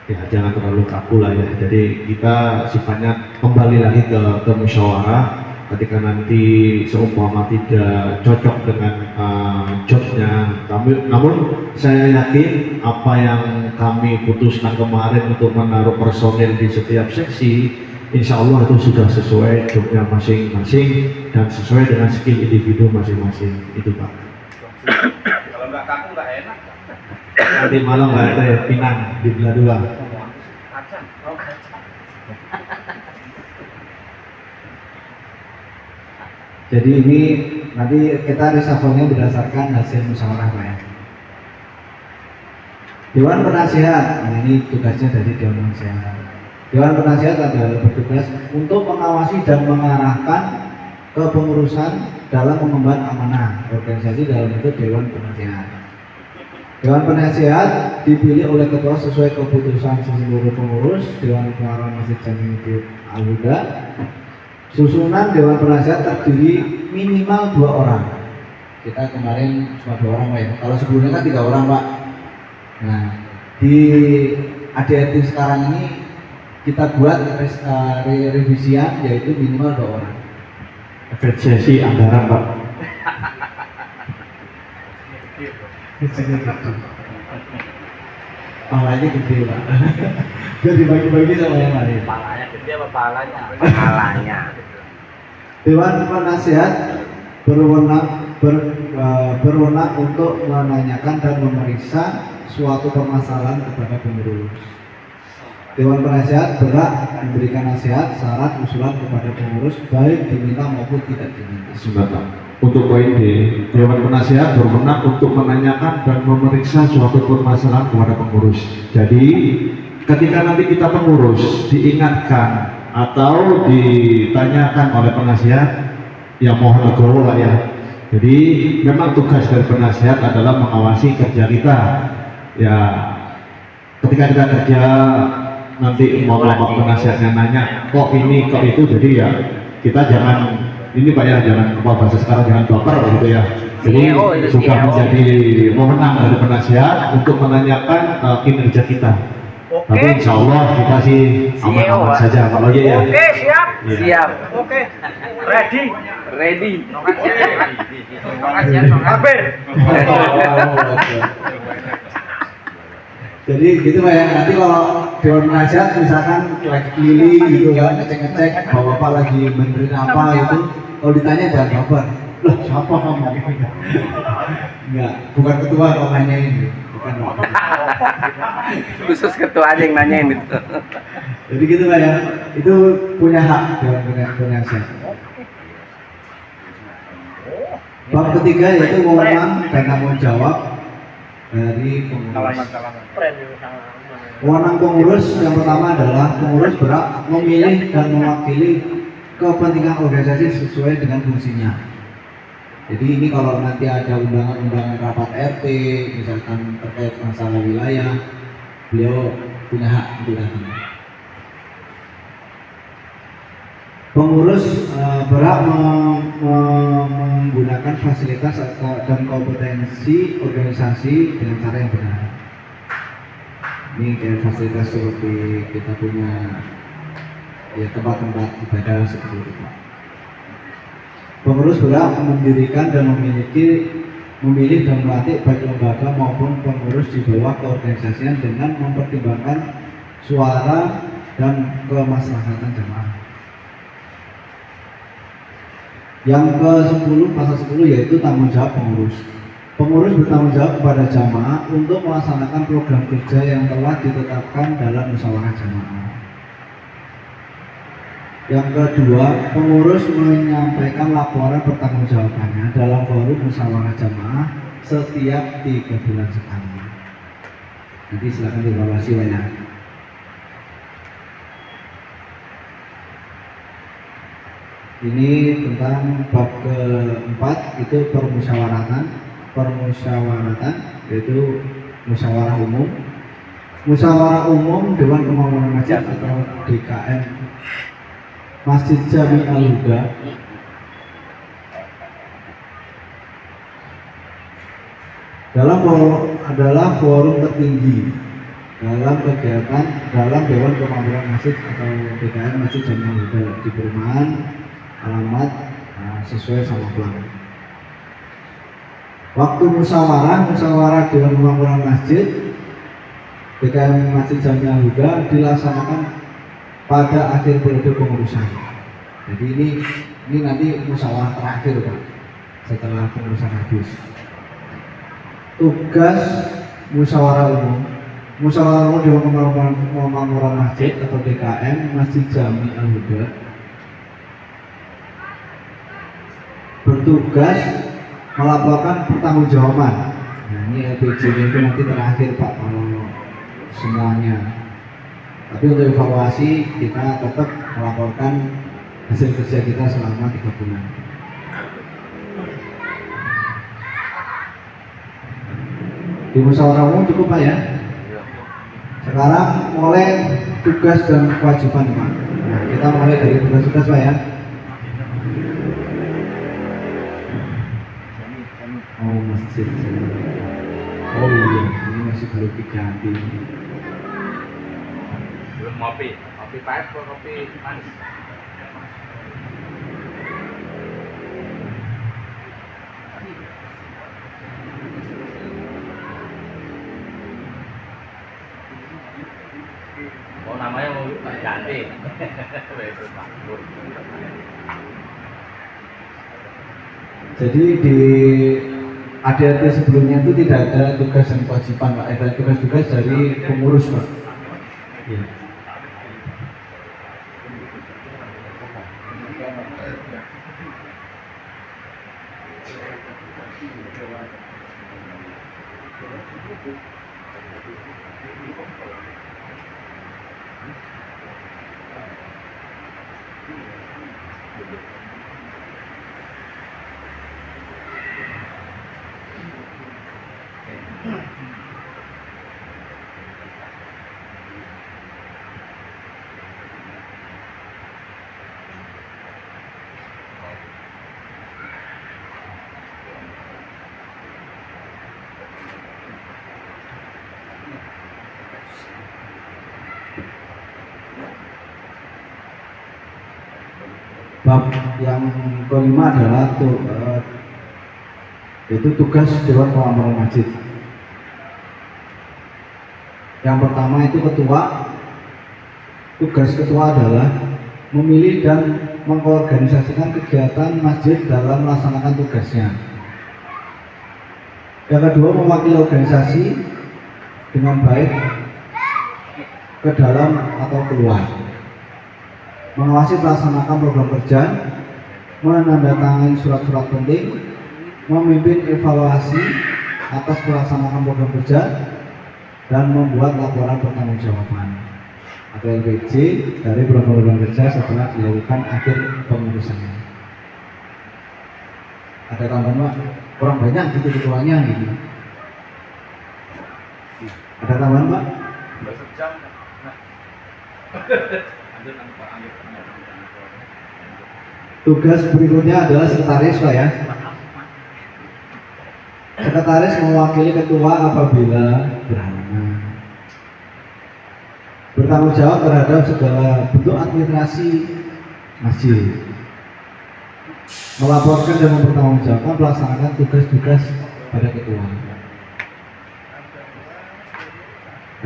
ya jangan terlalu kaku lah ya. Jadi kita sifatnya kembali lagi ke musyawarah. Ketika nanti seumpama tidak cocok dengan jobnya, namun saya yakin apa yang kami putuskan kemarin untuk menaruh personil di setiap seksi, insya Allah itu sudah sesuai jobnya masing-masing dan sesuai dengan skill individu masing-masing. Itu Pak. Kalau nggak kaku nggak enak. Nanti malam nggak ada ya, pinang di belah 2. Kacang, oh kacang. Jadi ini nanti kita reshuffle-nya berdasarkan hasil musyawarah Pak ya. Dewan Penasihat, nah ini tugasnya dari Dewan Penasihat. Dewan Penasihat adalah bertugas untuk mengawasi dan mengarahkan kepengurusan dalam mengemban amanah organisasi dalam bentuk Dewan Penasihat. Dewan Penasihat dipilih oleh ketua sesuai keputusan seluruh pengurus Dewan Pengarah Masjid Jamiul Huda. Susunan Dewan Penasihat terdiri minimal 2 orang. Kita kemarin cuma 2 orang Pak ya. Kalau sebelumnya kan 3 orang Pak. Nah di ADRT sekarang ini kita buat revisian yaitu minimal 2 orang. Efisiensi anggaran Pak. Pahalanya gede Pak. Biar dibagi-bagi sama yang lain. Palanya gede apa palanya? Palanya. Dewan Penasihat berwenang untuk menanyakan dan memeriksa suatu permasalahan kepada pengurus. Dewan Penasihat berhak memberikan nasihat, syarat, usulan kepada pengurus baik diminta maupun tidak diminta. Sebentar. Untuk poin D, Dewan Penasihat berwenang untuk menanyakan dan memeriksa suatu permasalahan kepada pengurus. Jadi, ketika nanti kita pengurus diingatkan atau ditanyakan oleh penasihat, ya mohon legowo lah ya. Jadi, memang tugas dari penasihat adalah mengawasi kerja kita. Ya, ketika kita kerja nanti mau penasihatnya nanya, kok ini, kok itu, jadi ya kita jangan ini Pak ya, jangan apa bahasa sekarang jangan baper gitu ya. Jadi sudah menjadi wewenang dari penasihat untuk menanyakan kinerja kita. Tapi insya Allah kita sih aman-aman saja kalau ya. Oke, siap. Ya. Siap. Oke. Ready. Ready. Kabir. Jadi gitu Pak ya, nanti kalau Dewan Penasihat misalkan lagi keliling gitu kan, ngecek-ngecek bapak lagi benerin apa itu, kalau ditanya jangan baper. Loh siapa kamu? Enggak, bukan ketua kalau nanyain, bukan. Khusus ketuanya yang nanyain itu. Jadi gitu Pak ya, itu punya hak Dewan Penasihat. Bab ketiga yaitu wewenang dan tanggung jawab dari pengurus. Keren itu sama. Wewenang pengurus yang pertama adalah pengurus berhak memilih dan mewakili kepentingan organisasi sesuai dengan fungsinya. Jadi ini kalau nanti ada undangan-undangan rapat RT, misalkan terkait masalah wilayah, beliau punya hak untuk datang. Pengurus berhak menggunakan fasilitas dan kompetensi organisasi dengan cara yang benar. Ini kayak fasilitas seperti kita punya ya tempat-tempat ibadah seperti itu. Pengurus berhak mendirikan dan memilih dan melatih baik lembaga maupun pengurus di bawah keorganisasian dengan mempertimbangkan suara dan kemaslahatan jamaah. Yang ke-10, pasal 10 yaitu tanggung jawab pengurus. Pengurus bertanggung jawab kepada jamaah untuk melaksanakan program kerja yang telah ditetapkan dalam musyawarah jamaah. Yang kedua, pengurus menyampaikan laporan pertanggungjawabannya dalam forum musyawarah jamaah setiap 3 bulan sekali. Nanti silakan dievaluasi ya. Ini tentang bab keempat, itu permusyawaratan, yaitu musyawarah umum. Musyawarah umum Dewan Kemakmuran Masjid atau DKM Masjid Jami Al-Huda adalah forum tertinggi dalam kegiatan dalam Dewan Kemakmuran Masjid atau DKM Masjid Jami Al-Huda di perumahan alamat sesuai sama plan. Waktu musyawarah Dewan Kemakmuran Masjid DKM Masjid Jami Al-Huda dilaksanakan pada akhir periode pengurusan. Jadi ini nanti musyawarah terakhir Pak, setelah pengurusan habis. Tugas musyawarah umum Dewan Kemakmuran Masjid atau DKM Masjid Jami Al-Huda bertugas melaporkan pertanggungjawaban. Nah, ini LPJ itu nanti terakhir Pak kalau semuanya. Tapi untuk evaluasi kita tetap melaporkan hasil kerja kita selama 3 bulan. Di musyawarah umum cukup Pak ya. Sekarang mulai tugas dan kewajiban Pak. Nah, kita mulai dari tugas-tugas Pak ya. Oh masjid. Oh iya, ini masih baru diganti. Belum kopi pahit atau kopi manis? Oh namanya mau ganti. Jadi di ADRT sebelumnya itu tidak ada tugas dan kewajiban Pak, ada tugas-tugas dari pengurus Pak. Ya. Bab yang kelima adalah yaitu tugas Dewan Kemakmuran Masjid. Yang pertama itu ketua. Tugas ketua adalah memilih dan mengorganisasikan kegiatan masjid dalam melaksanakan tugasnya. Yang kedua, mewakili organisasi dengan baik ke dalam atau keluar. Mengawasi pelaksanaan program kerja, menandatangani surat-surat penting, memimpin evaluasi atas pelaksanaan program kerja dan membuat laporan pertanggungjawaban atau LPJ dari program kerja setelah dilakukan akhir pengurusannya. Ada tambahan Pak? Kurang banyak gitu ketuanya gitu. Ada tambahan Pak? Sejam. Lanjut. Tugas berikutnya adalah sekretaris Pak ya. Sekretaris mewakili ketua apabila berhalangan. Bertanggung jawab terhadap segala bentuk administrasi masjid. Melaporkan dan mempertanggungjawabkan pelaksanaan tugas-tugas pada ketua.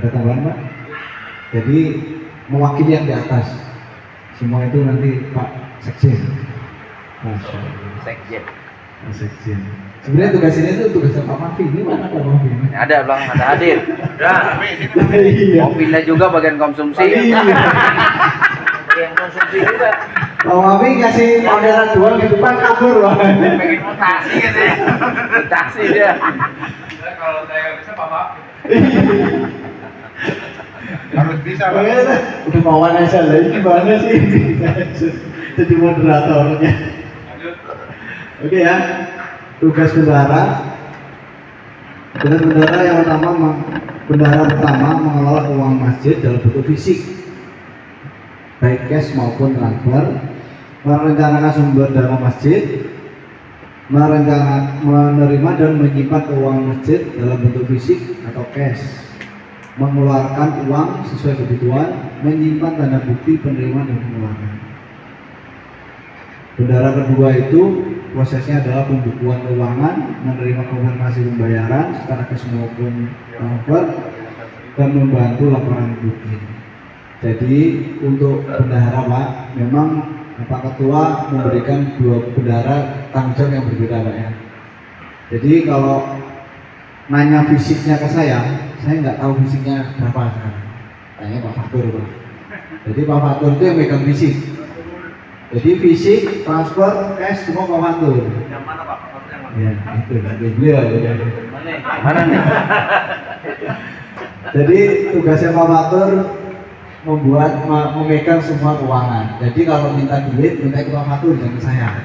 Ada tambahan Pak? Jadi mewakili yang di atas. Semua itu nanti Pak Sekjen. Masya Allah. Sekjen. Pak Sekjen. Sebenarnya tugas ini tuh tugasnya Pak Mafi. Ini mana Pak Mafi? Ada bang, ada hadir. Iya. Mau pindah juga bagian konsumsi. Bagian konsumsi juga. Pak Mafi kasih orderan doang di depan kabur Pak. Pengen mutasi gitu ya. Mutasi dia. Kalau saya bisa Bapak. Harus bisa Pak. Udah mauan aja lah, ini gimana sih? Jadi moderatornya. Lanjut. Oke ya, tugas bendahara. Tugas bendahara yang pertama mengelola uang masjid dalam bentuk fisik, baik cash maupun transfer, merencanakan sumber dana masjid, menerima dan menyimpan uang masjid dalam bentuk fisik atau cash, mengeluarkan uang sesuai kebutuhan, menyimpan tanda bukti penerimaan dan pengeluaran. Bendahara kedua itu prosesnya adalah pembukuan keuangan, menerima konfirmasi pembayaran secara cash maupun transfer, dan membantu laporan rutin. Jadi untuk bendahara Pak, memang Pak Ketua memberikan dua bendahara tanggung jawab yang berbeda Pak ya. Jadi kalau nanya fisiknya ke saya nggak tahu fisiknya berapa sekarang. Tanya Pak Fatur Pak. Jadi Pak Fatur itu yang megang fisik. Jadi fisik, transfer, cash semua Pak Fatur. Yang mana Pak? Yang mana? Ya itu beliau. Ya. Mana nih? Jadi tugasnya Pak Fatur memegang semua keuangan. Jadi kalau minta duit, minta ke Pak Fatur, jangan ke saya.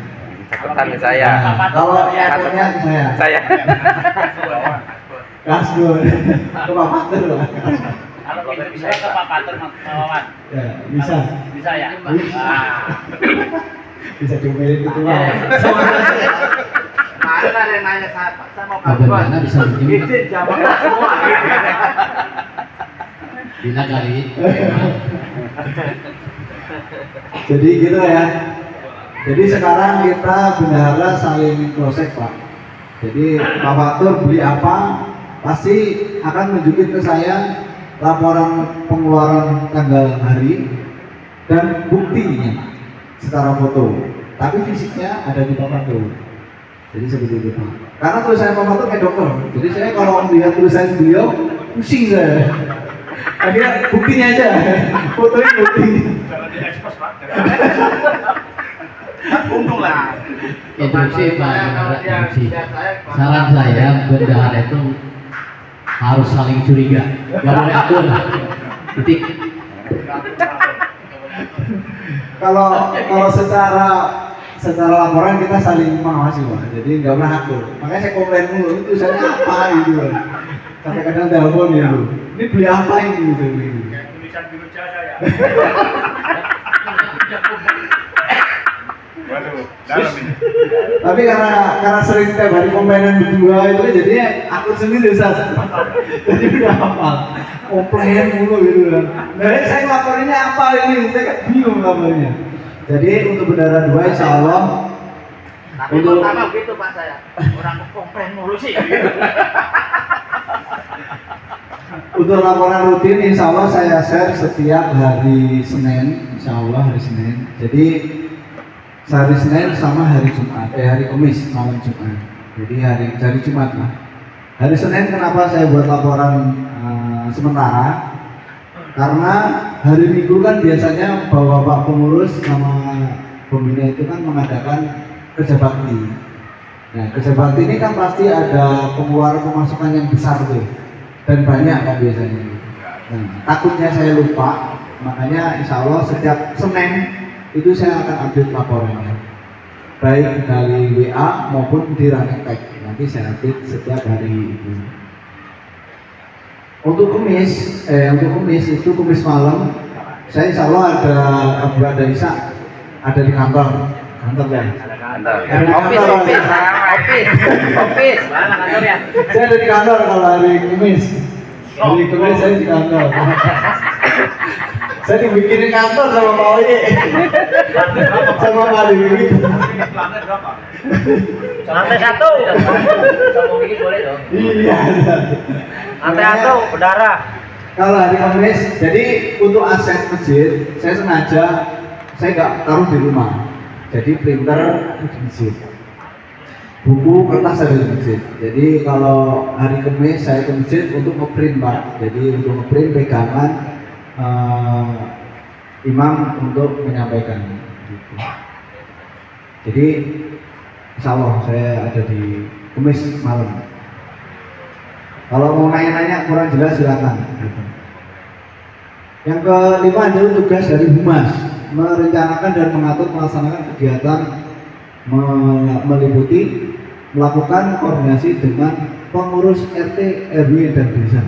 Catatan ke saya. Nah, kalau aturnya ke saya. Saya. Kasbun. Ke Pak Fatur Pak. Kalau kita bisa ke Pak Pater Mawan. Ya, bisa. Bisa ya? Bisa diomelin ketua. Kemarin ada yang nanya saya, Pak, saya mau Kabar kabar. Dana bisa bikin. Izin jawab semua. Bila kali. Jadi gitu ya. Jadi sekarang kita bendahara saling proses Pak. Jadi Pak Fatur beli apa, pasti akan menunjukin ke saya laporan pengeluaran tanggal hari dan buktinya secara foto. Tapi fisiknya ada di Pak Fatur. Jadi seperti itu Pak. Karena tulisan Pak Fatur kayak dokter. Jadi saya kalau melihat tulisan beliau pusing saya. Akhirnya buktinya aja, fotonya bukti. Jangan diekspos Pak. Untung lah. Instruksi Pak Bendahara, instruksi. Saran Saran saya bendahara itu harus saling curiga, nggak boleh akur. Titik. Kalau secara laporan kita saling mengawasi Pak, jadi nggak pernah akur. Makanya saya komplain mulu, itu tulisannya apa gitu. Sampai kadang telepon gitu. Ini beli apa ini gitu. Tulisan biru jasa ya. Waduh, dalam ini. Tapi karena sering tiap hari komplainan berdua itu jadinya akur sendiri Ustaz. Jadi udah hafal. Komplain mulu gitu kan. Nah, saya laporinnya apa ini? Saya kayak bingung laporinnya. Jadi untuk bendahara 2 insya Allah Tapi untuk pertama gitu Pak saya. Orang komplain mulu sih. Untuk laporan rutin insya Allah saya share setiap hari Senin, insya Allah hari Senin. Jadi hari Senin sama hari Jumat, hari Kamis malam Jumat. Jadi hari Jumat lah. Hari Senin kenapa saya buat laporan sementara? Karena hari Minggu kan biasanya bapak pengurus sama pembina itu kan mengadakan kerja bakti. Nah, kerja bakti ini kan pasti ada pengeluaran pemasukan yang besar tuh, dan banyak kan biasanya. Nah, takutnya saya lupa, makanya insya Allah setiap Senin itu saya akan update laporannya, baik dari WA maupun di running tag. Nanti saya update setiap hari itu. Untuk Kamis itu Kamis malam, saya insya Allah ada Isa ada di kantor ya. Office. Mana kantornya? Saya ada di kantor kalau hari Kamis. Hari Kamis saya di kantor. Saya dibikinin kantor sama Pak Oye. Sama Pak Adi begitu. Lantai berapa? Lantai 1. Kamu bikin boleh dong. Iya. Lantai 1 berdarah. Kalau hari Kamis, jadi untuk aset masjid, saya sengaja saya nggak taruh di rumah. Jadi printer di masjid, buku kertas ada di masjid. Jadi kalau hari Kamis saya ke masjid untuk ngeprint Pak. Jadi untuk ngeprint pegangan imam untuk menyampaikan. Gitu. Jadi insya Allah saya ada di Kamis malam. Kalau mau nanya-nanya kurang jelas silakan. Gitu. Yang kelima adalah tugas dari Humas, merencanakan dan mengatur melaksanakan kegiatan meliputi melakukan koordinasi dengan pengurus RT, RW dan desa,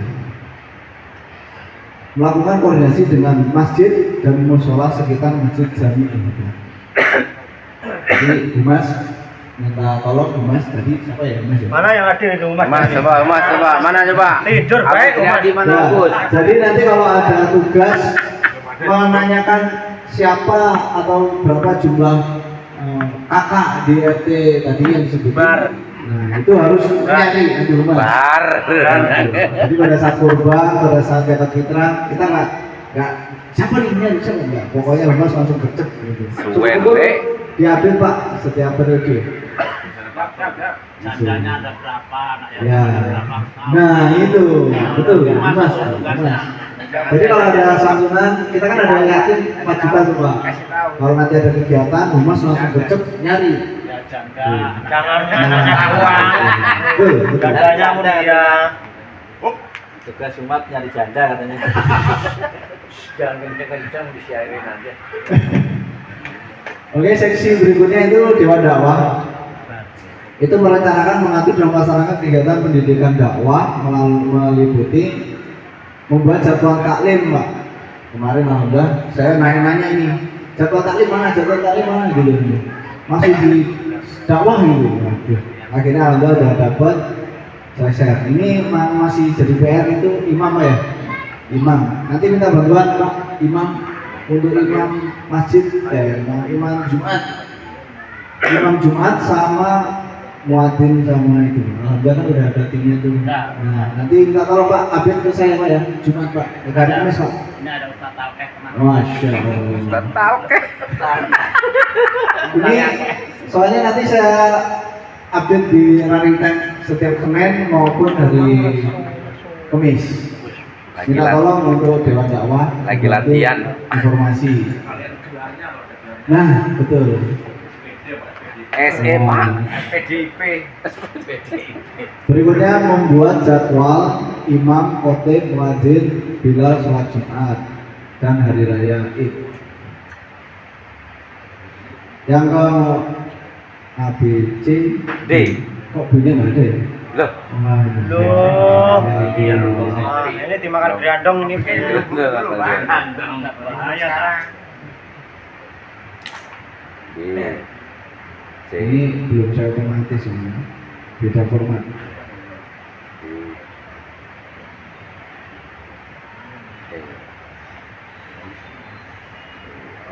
melakukan koordinasi dengan masjid dan mushola sekitar masjid jami. Jadi Humas minta tolong Humas tadi siapa ya Humas ya? Mana yang hadir itu Mas? Coba. Mana coba? Tidur baik Mas. Di mana, Ya, Gus? jadi nanti kalau ada tugas menanyakan siapa atau berapa jumlah kakak di RT tadi yang disebutkan, nah itu harus nyari di rumah. Jadi pada saat kurban, pada saat zakat fitrah, kita nggak siapa nih ini siapa enggak. Pokoknya Humas langsung gercep gitu. Cukup diambil Pak setiap periode. Jandanya ada berapa? Ya. Nah itu betul Humas. Jadi kalau ada santunan, kita kan ada yatim 4 juta tuh Pak. Kalau nanti ada kegiatan, Humas langsung gercep nyari. Jangan uang. Betul. Jandanya mulia. Tugas umat nyari janda katanya. Jangan kencang-kencang disiarin aja. Oke, seksi berikutnya itu Dewan Dakwah. Itu merencanakan, mengatur dan melaksanakan kegiatan pendidikan dakwah meliputi membuat jadwal taklim, Pak. Kemarin alhamdulillah saya nanya-nanya ini, jadwal taklim mana gitu. Masih di dakwah gitu. Akhirnya alhamdulillah udah dapat. Saya share. Ini masih jadi PR itu imam Pak ya? Imam. Nanti minta bantuan Pak, imam untuk imam masjid, imam Jumat. Imam Jumat sama muadzin sama itu. Alhamdulillah kan udah ada timnya tuh. Nah, nanti minta tolong Pak, update ke saya Pak ya, Jumat Pak. Hari Kamis Pak. Ini ada Ustaz Talkeh kemarin. Masya Allah. Ini soalnya nanti saya update di running time setiap Senin maupun hari Kamis. Minta tolong untuk Dewan Dakwah. Lagi latihan. Informasi. Nah, betul. SE Pak. PDIP. Berikutnya membuat jadwal imam, khotib, muadzin bila sholat Jumat dan hari raya Id. Yang ke A, B, C, D. Kok B-nya nggak ada ya? Loh. Loh. Iya. Ini dimakan berandong ini. Ini belum saya otomatis ini. Beda format.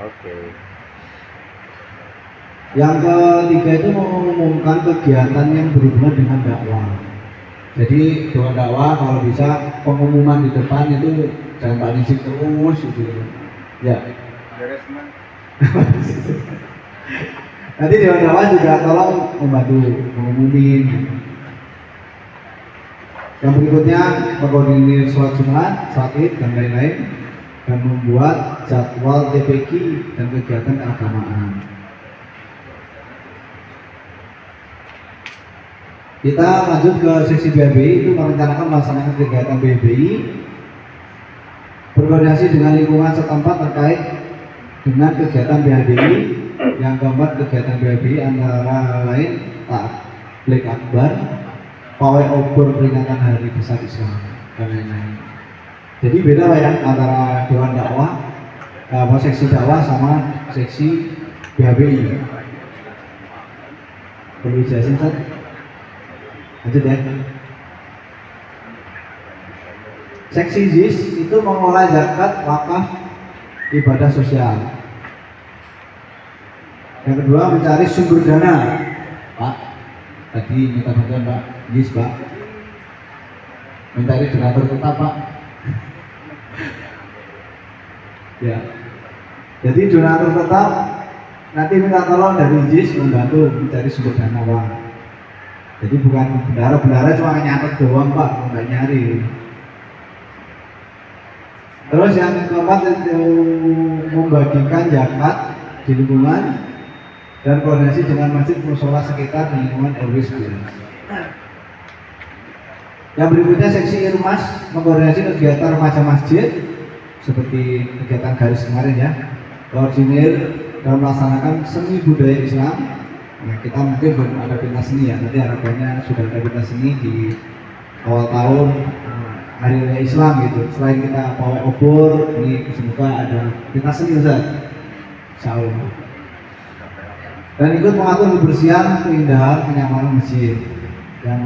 Oke. Yang ketiga itu mengumumkan kegiatan yang berhubungan dengan dakwah. Jadi Dewan Dakwah kalau bisa pengumuman di depan itu jangan Pak Nisik terus gitu. Ya. Nanti Dewan Dakwah juga tolong membantu mengumumin. Yang berikutnya mengkoordinir sholat Jumat, sholat Id dan lain-lain, dan membuat jadwal TPQ dan kegiatan keagamaan. Kita lanjut ke seksi BHBI, itu merencanakan melaksanakan kegiatan BHBI berkoordinasi dengan lingkungan setempat terkait dengan kegiatan BHBI. Yang keempat, kegiatan BHBI antara lain Tabligh Akbar, pawai obor peringatan Hari Besar Islam, dan lain-lain. Jadi beda Pak ya antara Dewan Dakwah, seksi dakwah sama seksi BHBI. Perlu dijelasin Ustaz? Lanjut ya. Seksi ZIS itu mengelola zakat, wakaf, ibadah sosial. Yang kedua, mencari sumber dana. Pak, tadi minta bantuan Pak ZIS Pak. Mencari donatur tetap Pak. Ya. Jadi donatur tetap nanti minta tolong dari ZIS membantu mencari sumber dana Pak. Jadi bukan bendara cuma nyatet doang Pak, nggak nyari. Terus yang keempat itu membagikan zakat di lingkungan dan koordinasi dengan masjid musola sekitar di lingkungan RW 11. Yang berikutnya seksi Irmas mengkoordinasi kegiatan remaja masjid seperti kegiatan garis kemarin ya, koordinir dan melaksanakan seni budaya Islam. Nah, kita mungkin belum ada pentas seni ya, nanti harapannya sudah ada pentas seni di awal tahun Hari Raya Islam gitu. Selain kita pawai obor, ini semoga ada pentas seni Ustaz, insyaallah. Dan ikut mengatur kebersihan, keindahan, kenyamanan masjid. Yang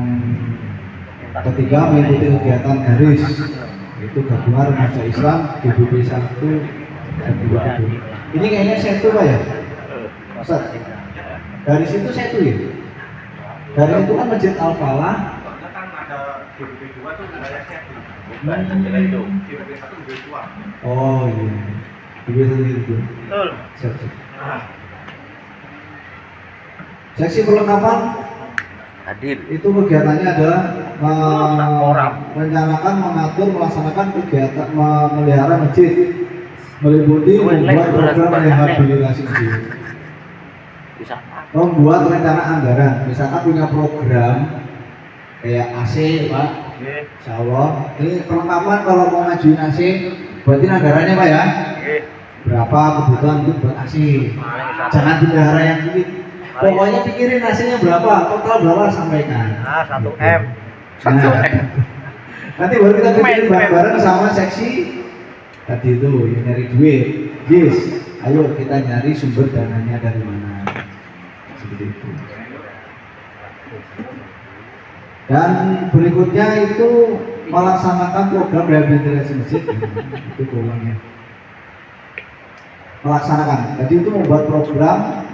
ketiga, mengikuti kegiatan garis, yaitu gabungan remaja Islam GBB 1 dan 2. Ini kayaknya satu Pak ya, Ustaz. Dari situ saya tuh ya. Dari itu kan Masjid Al Falah. Kan ada GBB 2 tuh wilayah Setu. GBB 1 lebih tua. Oh iya. GBB 1 itu. Betul. Siap. Seksi perlengkapan Hadir. itu kegiatannya adalah merencanakan, mengatur, melaksanakan kegiatan memelihara masjid, meliputi membuat program rehabilitasi masjid, membuat rencana anggaran. Misalkan punya program kayak AC Pak, insya Allah ini perlengkapan kalau mau ngajuin AC, berarti anggarannya Pak ya, berapa kebutuhan untuk buat AC. Jangan bendahara yang dikit, pokoknya pikirin AC-nya berapa, total berapa sampaikan. 1M. Nah, nanti baru kita bikin bareng-bareng sama seksi tadi itu yang nyari duit. Yes, ayo kita nyari sumber dananya dari mana. Seperti itu. Dan berikutnya itu melaksanakan program rehabilitasi masjid. Itu programnya. Melaksanakan. Tadi itu membuat program.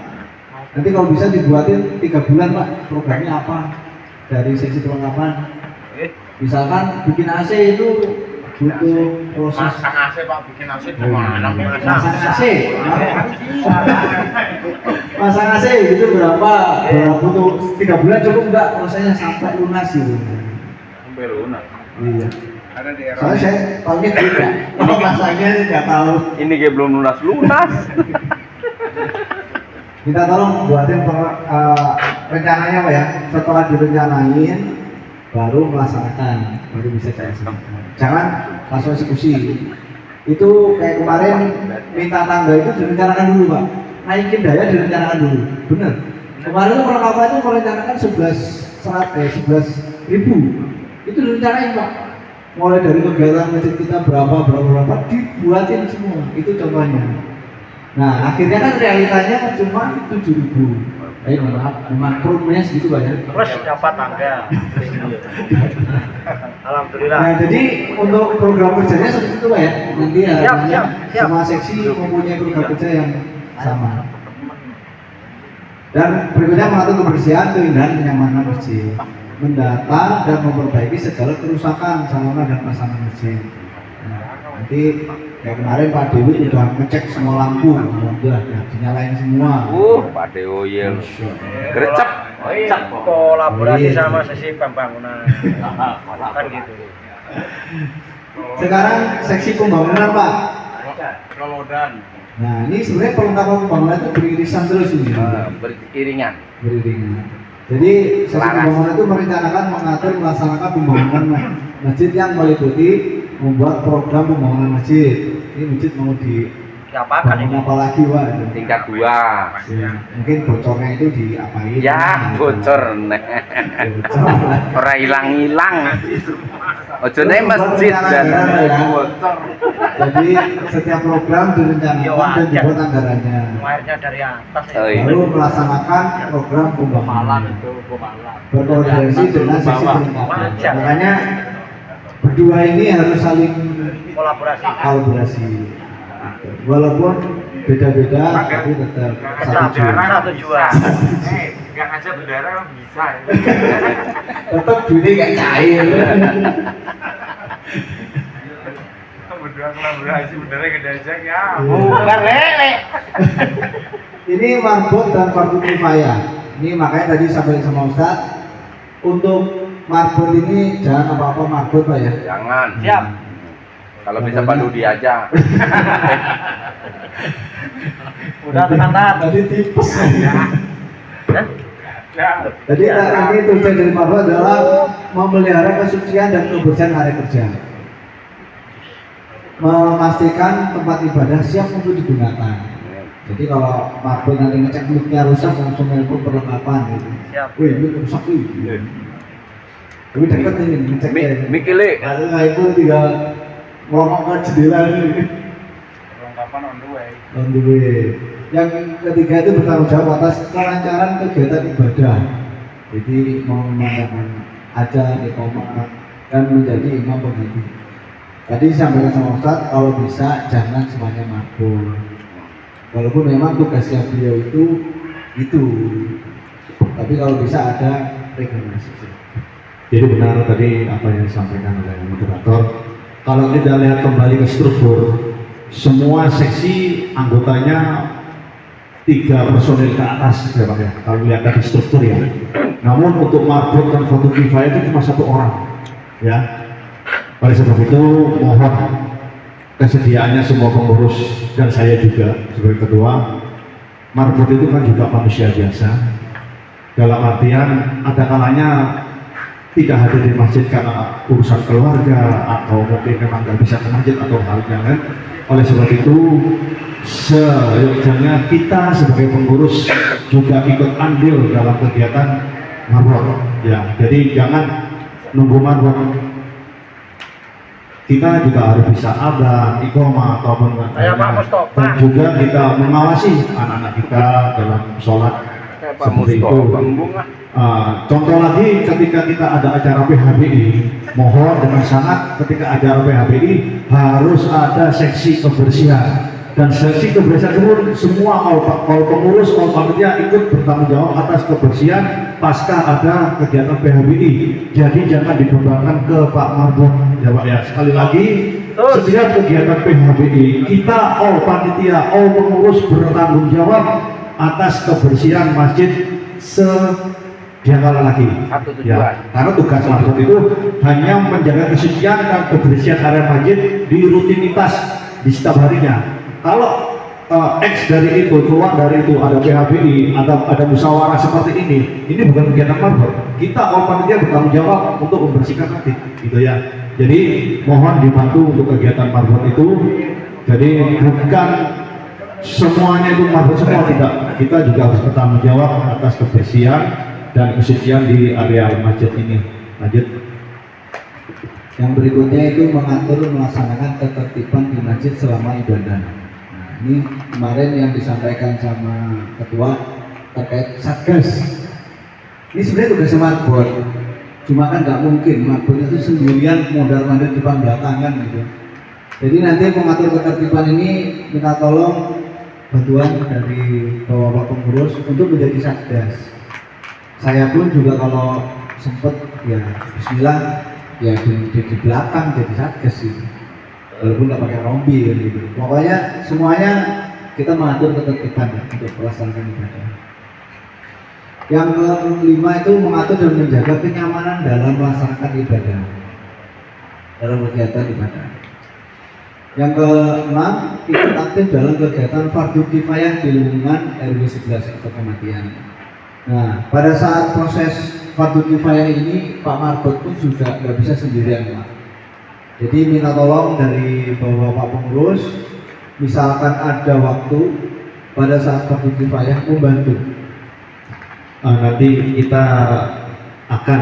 Nanti kalau bisa dibuatin 3 bulan Pak. Programnya apa? Dari seksi perlengkapan. Misalkan bikin AC itu butuh proses. Masang AC Pak, bikin AC gimana? Masang AC. Masang AC itu berapa? Butuh 3 bulan cukup enggak prosesnya sampai lunas gitu. Sampai lunas. Iya. Ada di era. Soalnya saya tahunya tidak. Kalau masangnya nggak tahu. Ini kayak belum lunas. Kita tolong buatin rencananya Pak ya. Setelah direncanain baru melaksanakan, baru bisa dilaksanakan. Jangan langsung eksekusi. Itu kayak kemarin minta tangga itu direncanakan dulu Pak. Naikin daya direncanakan dulu. Bener. Kemarin itu perlengkapan itu merencanakan 11.000. Itu direncanain Pak. Mulai dari kegiatan masjid kita berapa dibuatin semua. Itu contohnya. Nah akhirnya kan realitanya cuma 7.000. Maaf, makrumnya segitu banyak. Terus dapat tangga. Alhamdulillah. Nah jadi untuk program kerjanya seperti itu Pak ya. Nanti Siap. semua seksi mempunyai program kerja yang sama. Dan berikutnya mengatur kebersihan, keindahan, kenyamanan masjid, mendata dan memperbaiki segala kerusakan sarana dan prasarana masjid. Nah, nanti ya kemarin Pak Dewi sudah ngecek semua lampu, alhamdulillah ya, dinyalain semua. Pak Dewo yel. Gercep. Oh iya, kolaborasi sama sesi pembangunan. Kan gitu. Sekarang seksi pembangunan Pak. Kemudian Nah ini sebenarnya perlengkapan pembangunan itu beririsan terus ini. Beriringan. Beriringan. Jadi sesi pembangunan itu merencanakan, mengatur, melaksanakan pembangunan masjid yang meliputi membuat program pembangunan masjid. Ini masjid mau Diapakan ini? apa lagi Pak? Tingkat 2. Ya, mungkin bocornya itu diapain? Ya, bocor. Bocor. Ora ilang-ilang. Ojone masjid dan bocor. Jadi setiap program direncanakan dan dibuat anggarannya. Airnya dari atas ya. Oh, iya. Lalu melaksanakan program Malam pembangunan. itu, malam. Berkoordinasi dengan sesi pelengkapan. Wajar. Makanya berdua ini harus saling Kolaborasi. kolaborasi. Walaupun beda-beda tapi tetap satu tujuan. Satu jual. Nggak ngajak bendera bisa. Tetap duitnya kayak cair. Berdua kolaborasi bendera gede aja ya. Bukan lele. Ini marbot dan fardu kifayah. Ini makanya tadi sampai sama Ustadz, untuk marbot ini jangan apa-apa marbot Pak ya. Jangan. Siap. Kalau bisa Pak Ludi aja. Udah tekan-tekan. Tadi tipes. Ya. Jadi ini tujuan dari marbot adalah memelihara kesucian dan kebersihan area kerja. Memastikan tempat ibadah siap untuk digunakan. Jadi kalau marbot nanti ngecek mic-nya rusak langsung nelpon perlengkapan gitu. Siap. Wih, mic rusak nih. Tapi dekat ini ngeceknya. Mikile. Nah itu tinggal ngomong ke jendela ini. Perlengkapan on the way. On the way. Yang ketiga itu bertanggung jawab atas kelancaran kegiatan ibadah. Jadi memandangkan aja iqamah dan menjadi imam pengganti. Tadi sampaikan sama Ustadz, kalau bisa jangan semuanya mabuk. Walaupun memang tugasnya beliau itu, tapi kalau bisa ada regenerasi. Jadi benar tadi apa yang disampaikan oleh moderator. Kalau kita lihat kembali ke struktur, semua seksi anggotanya 3 personil ke atas, ya Pak ya. Kalau lihat dari struktur ya. Namun untuk marbot dan fardu kifayah itu cuma 1 orang, ya. Oleh sebab itu mohon kesediaannya semua pengurus dan saya juga sebagai ketua. Marbot itu kan juga manusia biasa. Dalam artian ada kalanya tidak hadir di masjid karena urusan keluarga atau mungkin memang nggak bisa ke masjid atau hal yang lain. Oleh sebab itu seyogyanya kita sebagai pengurus juga ikut andil dalam kegiatan marbot ya. Jadi jangan nunggu marbot, kita juga harus bisa adzan, iqamah ataupun dan juga kita mengawasi anak-anak kita dalam sholat seperti itu. Contoh lagi ketika kita ada acara PHBI, mohon dengan sangat ketika acara PHBI harus ada seksi kebersihan, dan seksi kebersihan itu semua kalau pengurus, kalau panitia ikut bertanggung jawab atas kebersihan pasca ada kegiatan PHBI. Jadi jangan dibebankan ke Pak Marbot ya Pak ya. Sekali lagi setiap kegiatan PHBI kita all panitia, all pengurus bertanggung jawab atas kebersihan masjid dia kalah lagi ya, karena tugas marbot itu hanya menjaga kesucian dan kebersihan area masjid di rutinitas di setiap harinya. Kalau X dari itu, keluar dari itu, ada PHBI, ada musyawarah seperti ini bukan kegiatan marbot. Kita panitia bertanggung jawab untuk membersihkan nanti gitu ya. Jadi mohon dibantu untuk kegiatan marbot itu. Jadi bukan semuanya itu marbot semua, tidak. Kita juga harus bertanggung jawab atas kebersihan dan kesucian di area masjid ini. Lanjut. Yang berikutnya itu mengatur melaksanakan ketertiban di masjid selama ibadah. Nah, ini kemarin yang disampaikan sama ketua terkait satgas. Ini sebenarnya tugas marbot, cuma kan nggak mungkin marbot itu sendirian mondar-mandir depan belakangan gitu. Jadi nanti mengatur ketertiban ini minta tolong bantuan dari bapak pengurus untuk menjadi satgas. Saya pun juga kalau sempet ya bismillah ya di belakang jadi satgas gitu, walaupun nggak pakai rompi gitu. Pokoknya semuanya kita mengatur ketertiban untuk pelaksanaan ibadah. Yang kelima itu mengatur dan menjaga kenyamanan dalam melaksanakan ibadah, dalam kegiatan ibadah. Yang keenam, ikut aktif dalam kegiatan fardu kifayah di lingkungan RW 11 atau kematian. Nah, pada saat proses fardu kifayah ini Pak Marbot pun juga nggak bisa sendirian Pak. Jadi minta tolong dari bapak pengurus, misalkan ada waktu pada saat fardu kifayah membantu. Nanti kita akan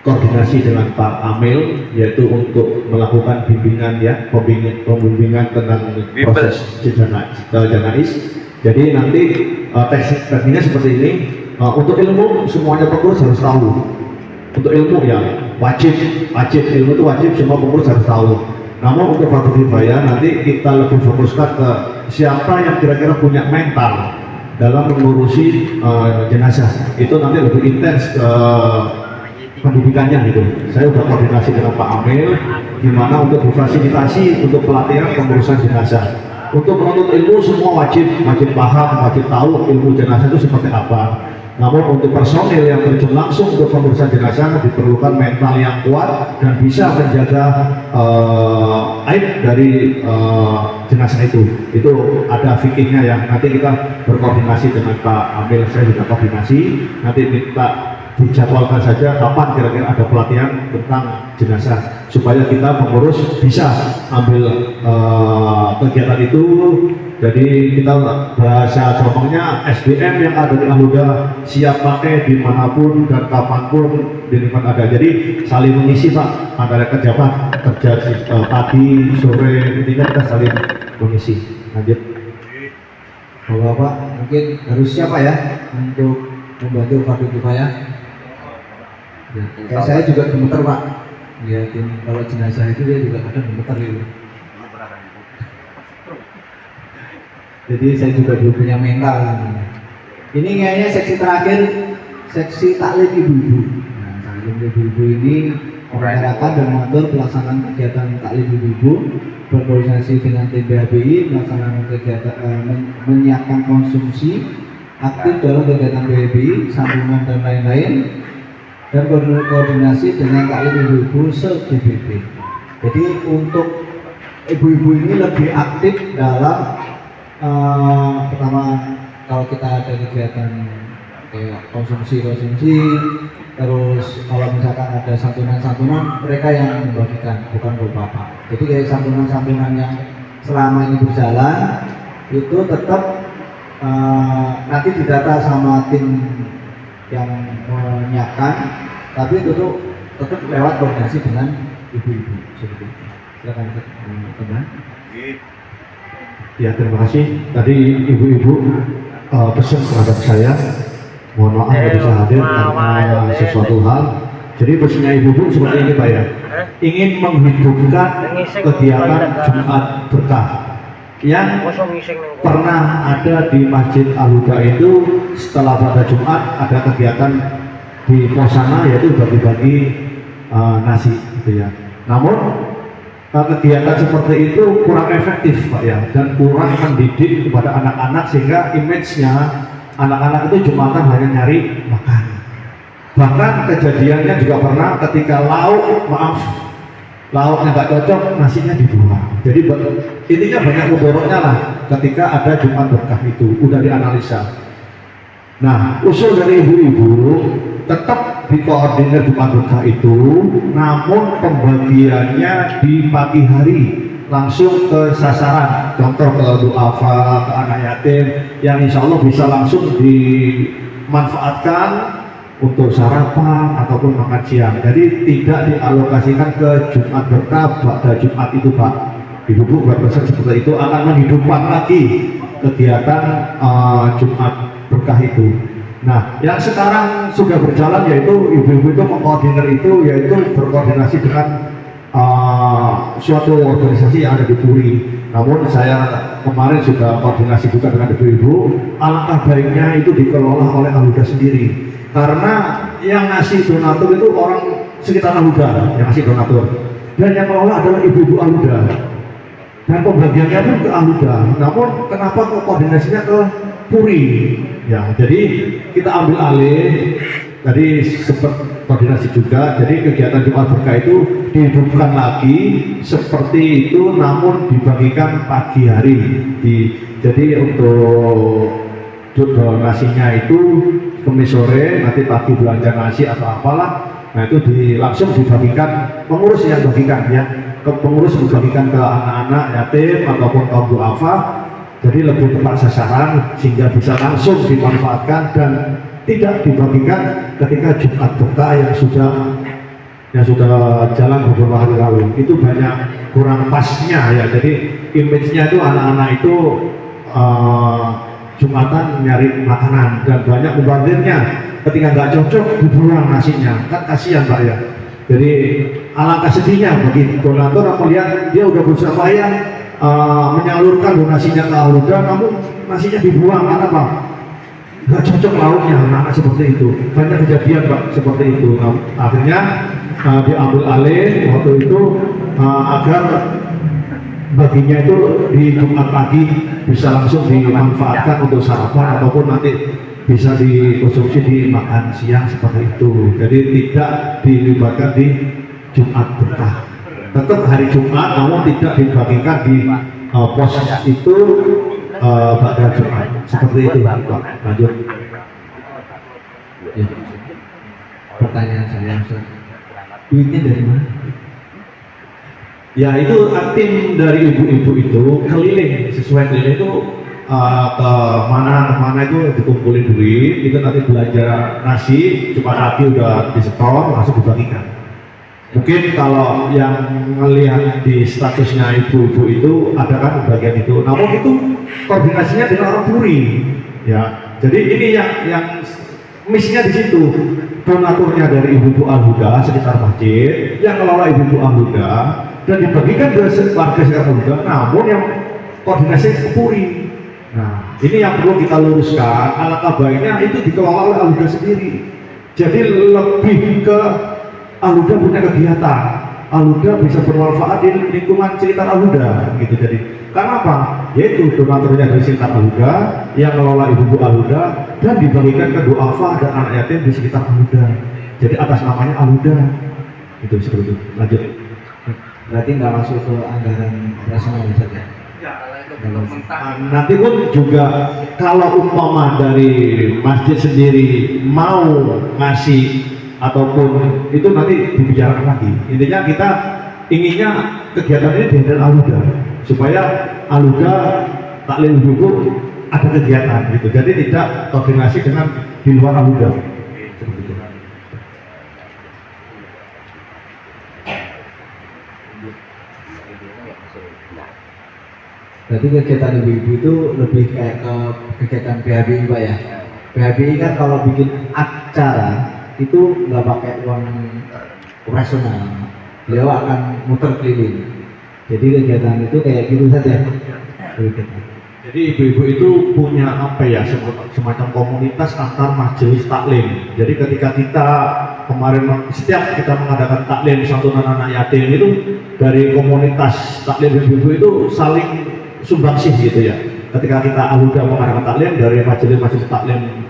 koordinasi dengan Pak Amil, yaitu untuk melakukan bimbingan ya, pembimbingan tentang proses janais. Jadi nanti tekniknya seperti ini. Untuk ilmu semuanya pengurus harus tahu. Untuk ilmu ya wajib ilmu itu wajib, semua pengurus harus tahu. Namun untuk fardu kifayah nanti kita lebih fokuskan ke siapa yang kira-kira punya mental dalam mengurusi jenazah. Itu nanti lebih intens pendidikannya gitu. Saya sudah koordinasi dengan Pak Amil gimana untuk difasilitasi untuk pelatihan pengurusan jenazah. Untuk menuntut ilmu semua wajib paham, wajib tahu ilmu jenazah itu seperti apa. Namun untuk personil yang terjun langsung untuk pengurusan jenazah diperlukan mental yang kuat dan bisa menjaga aib dari jenazah itu. Itu ada fikihnya yang nanti kita berkoordinasi dengan Pak Amil, saya juga koordinasi. Nanti kita dijadwalkan saja kapan kira-kira ada pelatihan tentang jenazah supaya kita pengurus bisa ambil kegiatan itu. Jadi kita bahasa gampangnya SDM yang ada di Ahuda siap pakai dimanapun dan kapanpun di lingkungan ada. Jadi saling mengisi Pak antara kerja pagi sore, intinya kita saling mengisi. Lanjut. Bapak mungkin harus siapa ya untuk membantu fardu kifayah? Ya, kayak saya juga gemeter Pak. Lihatin kalau jenazah itu dia juga kadang gemeter gitu. Jadi saya juga belum punya mental. Ini kayaknya seksi terakhir, seksi taklim ibu-ibu. Nah, taklim ibu-ibu ini merencanakan dan mengatur pelaksanaan kegiatan taklim ibu-ibu, berkoordinasi dengan tim BHBI, melaksanakan kegiatan menyiapkan konsumsi, aktif dalam kegiatan BHBI, sambungan dan lain-lain, dan koordinasi dengan taklim ibu-ibu se-DBB. Jadi untuk ibu-ibu ini lebih aktif dalam pertama kalau kita ada kegiatan kayak konsumsi, terus kalau misalkan ada santunan mereka yang membagikan, bukan bapak. Jadi kayak santunan yang selama ini berjalan itu tetap nanti didata sama tim yang menyiapkan, tapi itu tuh tetap lewat koordinasi dengan ibu-ibu seperti itu. Silakan teman. Ya, terima kasih. Tadi ibu-ibu pesan terhadap saya, mohon maaf tidak bisa hadir karena sesuatu hal. Jadi pesannya ibu-ibu seperti ini Pak ya, ingin menghidupkan kegiatan Jumat Berkah yang pernah ada di Masjid Al-Huda itu. Setelah pada Jumat ada kegiatan di posana yaitu bagi-bagi nasi gitu ya. Namun kegiatan seperti itu kurang efektif Pak ya, dan kurang mendidik kepada anak-anak sehingga image-nya anak-anak itu Jumatan hanya nyari makan. Bahkan kejadiannya juga pernah ketika lauknya nggak cocok, nasinya dibuang. Jadi intinya banyak mudaratnya lah ketika ada Jumat Berkah itu, udah dianalisa. Nah, usul dari ibu-ibu tetap dikoordinir Jumat Berkah itu, namun pembagiannya di pagi hari langsung ke sasaran, contoh ke duafa, ke anak yatim yang insya Allah bisa langsung dimanfaatkan untuk sarapan ataupun makan siang. Jadi tidak dialokasikan ke Jumat Berkah pada Jumat itu Pak. Ibu-ibu berpesan seperti itu akan menghidupkan lagi kegiatan Jumat Berkah itu. Nah, yang sekarang sudah berjalan yaitu ibu-ibu itu mengkoordinir itu, yaitu berkoordinasi dengan suatu organisasi yang ada di Puri. Namun saya kemarin sudah koordinasi juga dengan ibu-ibu, alangkah baiknya itu dikelola oleh Al-Huda sendiri. Karena yang ngasih donatur itu orang sekitar Al-Huda yang ngasih donatur, dan yang mengelola adalah ibu-ibu Al-Huda. Dan pembagiannya pun ke Al-Huda. Namun kenapa koordinasinya ke Puri? Ya, jadi kita ambil alih. Tadi sempat koordinasi juga. Jadi kegiatan Jumat Berkah itu dihidupkan lagi seperti itu, namun dibagikan pagi hari. Jadi untuk donasinya itu Kamis sore, nanti pagi belanja nasi atau apalah. Nah itu langsung dibagikan, pengurus yang bagikan ya, pengurus membagikan ke anak-anak yatim ataupun kaum duafa, jadi lebih tepat sasaran sehingga bisa langsung dimanfaatkan dan tidak dibagikan ketika Jumat Berkah yang sudah jalan beberapa hari lalu. Itu banyak kurang pasnya ya, jadi image-nya itu anak-anak itu Jumatan nyari makanan dan banyak mubazirnya, ketika nggak cocok dibuang nasinya, kan kasihan Pak ya. Jadi alangkah sedihnya bagi donatur melihat dia udah berusaha payah menyalurkan donasinya ke Al-Huda, namun nasinya dibuang karena apa? Nggak cocok lauknya, anak-anak seperti itu. Banyak kejadian Pak seperti itu. Nah, akhirnya diambil alih waktu itu agar baginya itu di Jumat pagi bisa langsung dimanfaatkan untuk sarapan ataupun nanti bisa dikonsumsi di makan siang seperti itu. Jadi tidak dilibatkan di Jumat Berkah. Tetap hari Jumat namun tidak dibagikan di pos itu pada Jumat. Seperti itu Pak. Lanjut. Ya. Pertanyaan saya, Ustaz. Duitnya dari mana? Ya itu tim dari ibu-ibu itu keliling, sesuai keliling itu ke mana itu dikumpulin duit, itu nanti belanja nasi, Jumat pagi udah disetor, langsung dibagikan. Mungkin kalau yang melihat di statusnya ibu-ibu itu ada kan bagian itu, namun itu koordinasinya dengan orang Puri, ya. Jadi ini yang misinya di situ. Donaturnya dari Ibu-ibu Al-Huda sekitar masjid, yang ngelola Ibu-ibu Al-Huda dan dibagikan ke warga sekitar Al-Huda, namun yang koordinasi ke Puri. Nah, ini yang perlu kita luruskan. Alangkah baiknya itu dikelola oleh Al-Huda sendiri. Jadi lebih ke Al-Huda punya kegiatan, Al-Huda bisa bermanfaat di lingkungan sekitar Al-Huda gitu. Jadi karena apa? Yaitu donaturnya dari sekitar Al-Huda, yang mengelola ibu-ibu Al-Huda dan dibagikan ke duafa dan anak yatim di sekitar Al-Huda. Jadi atas namanya Al-Huda. Itu seperti itu. Lanjut. Berarti nggak masuk ke anggaran operasional saja. Nanti pun juga kalau umpama dari masjid sendiri mau ngasih ataupun itu nanti dibicarakan lagi. Intinya kita inginnya kegiatan ini dihandle Al-Huda supaya Al-Huda taklim ibu ada kegiatan gitu. Jadi tidak koordinasi dengan di luar Al-Huda. Seperti itu. Berarti kegiatan ibu-ibu itu lebih kayak ke kegiatan PHBI Pak ya. PHBI kan kalau bikin acara itu nggak pakai uang operasional, beliau akan muter keliling. Jadi kegiatan itu kayak gitu saja. Jadi ibu-ibu itu punya apa ya, semacam komunitas antar majelis taklim. Jadi ketika kita kemarin setiap kita mengadakan taklim santunan anak yatim itu dari komunitas taklim ibu-ibu itu saling sumbangsih gitu ya. Ketika kita Al-Huda mengadakan taklim dari majelis taklim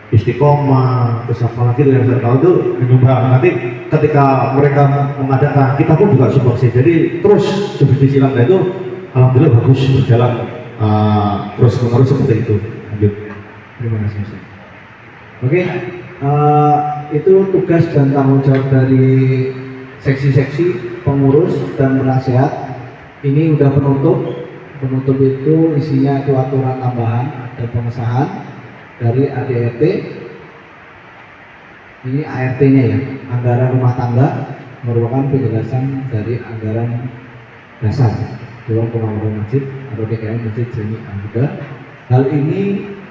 Istiqomah, terus apa lagi yang saya tahu itu menyumbang. Nanti ketika mereka mengadakan, kita pun juga sumbangsih. Jadi terus seperti silang itu alhamdulillah bagus berjalan terus menerus seperti itu. Lanjut. Terima kasih Ustaz. Oke, itu tugas dan tanggung jawab dari seksi-seksi, pengurus dan penasehat. Ini udah penutup. Penutup itu isinya itu aturan tambahan dan pengesahan dari ADRT. Ini ART-nya ya, anggaran rumah tangga, merupakan penjelasan dari anggaran dasar Dewan Pembangunan Masjid atau DKM Masjid Jami Al-Huda.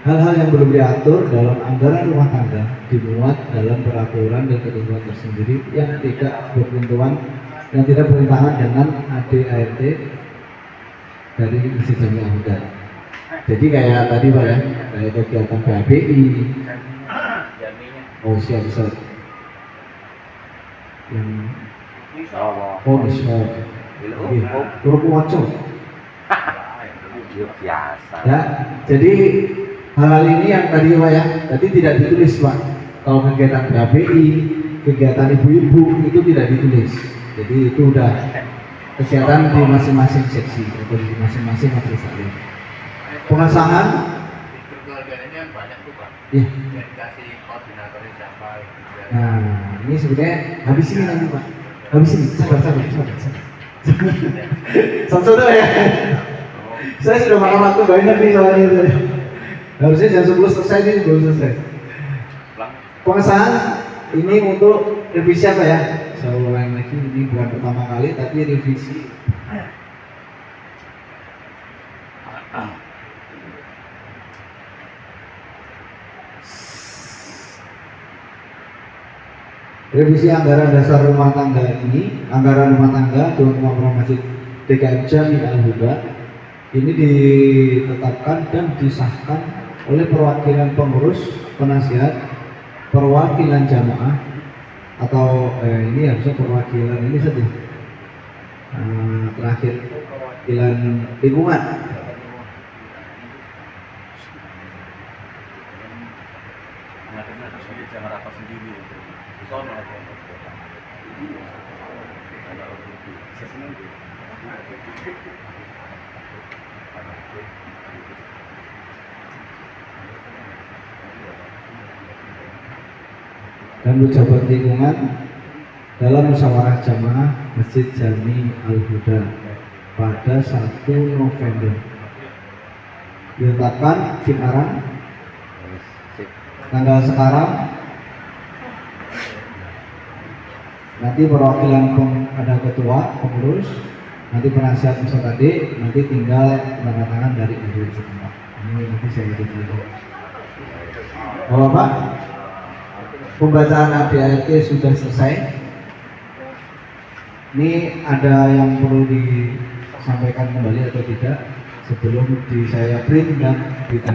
Hal-hal yang belum diatur dalam anggaran rumah tangga dimuat dalam peraturan dan ketentuan tersendiri yang tidak bertentangan dengan ADART dari Masjid Jami Al-Huda. Jadi kayak tadi Pak ya, kayak kegiatan PHBI. Oh siap. Yang nisab. Turun wajah. Biasa. Ya, jadi hal-hal ini yang tadi Pak ya, tadi tidak ditulis Pak. Kalau kegiatan PHBI, kegiatan ibu-ibu itu tidak ditulis. Jadi itu udah kegiatan di masing-masing seksi atau di masing-masing majelis taklim. Pengesahan kan banyak tuh Pak. Iya. Jadi kasih koordinatornya siapa gitu ya. Nah, ini sebenarnya habis ini nanti Pak. Habis ini, sabar. Satu-satu ya. Saya sudah makan waktu banyak nih soalnya. Harusnya jam 10 selesai, ini belum selesai. Pengesahan ini untuk revisi apa ya? Saya ulang lagi, ini bukan pertama kali tapi revisi. Revisi anggaran dasar rumah tangga ini, anggaran rumah tangga Dewan Pengamanan Masjid DKM Jami Al-Huda ini ditetapkan dan disahkan oleh perwakilan pengurus, penasihat, perwakilan jamaah atau ini harusnya perwakilan ini saja. Terakhir perwakilan lingkungan. Jangan rapat sendiri. Dan pejabat lingkungan dalam musyawarah jamaah Masjid Jami Al-Huda pada 1 November ditetapkan Finaran tanggal sekarang. Nanti perwakilan ada ketua, pengurus, nanti penasihat peserta D, nanti tinggal tanda tangan dari RW setempat. Ini nanti saya edit dulu. Bapak, pembacaan ADART sudah selesai. Ini ada yang perlu disampaikan kembali atau tidak sebelum saya print dan ditanda.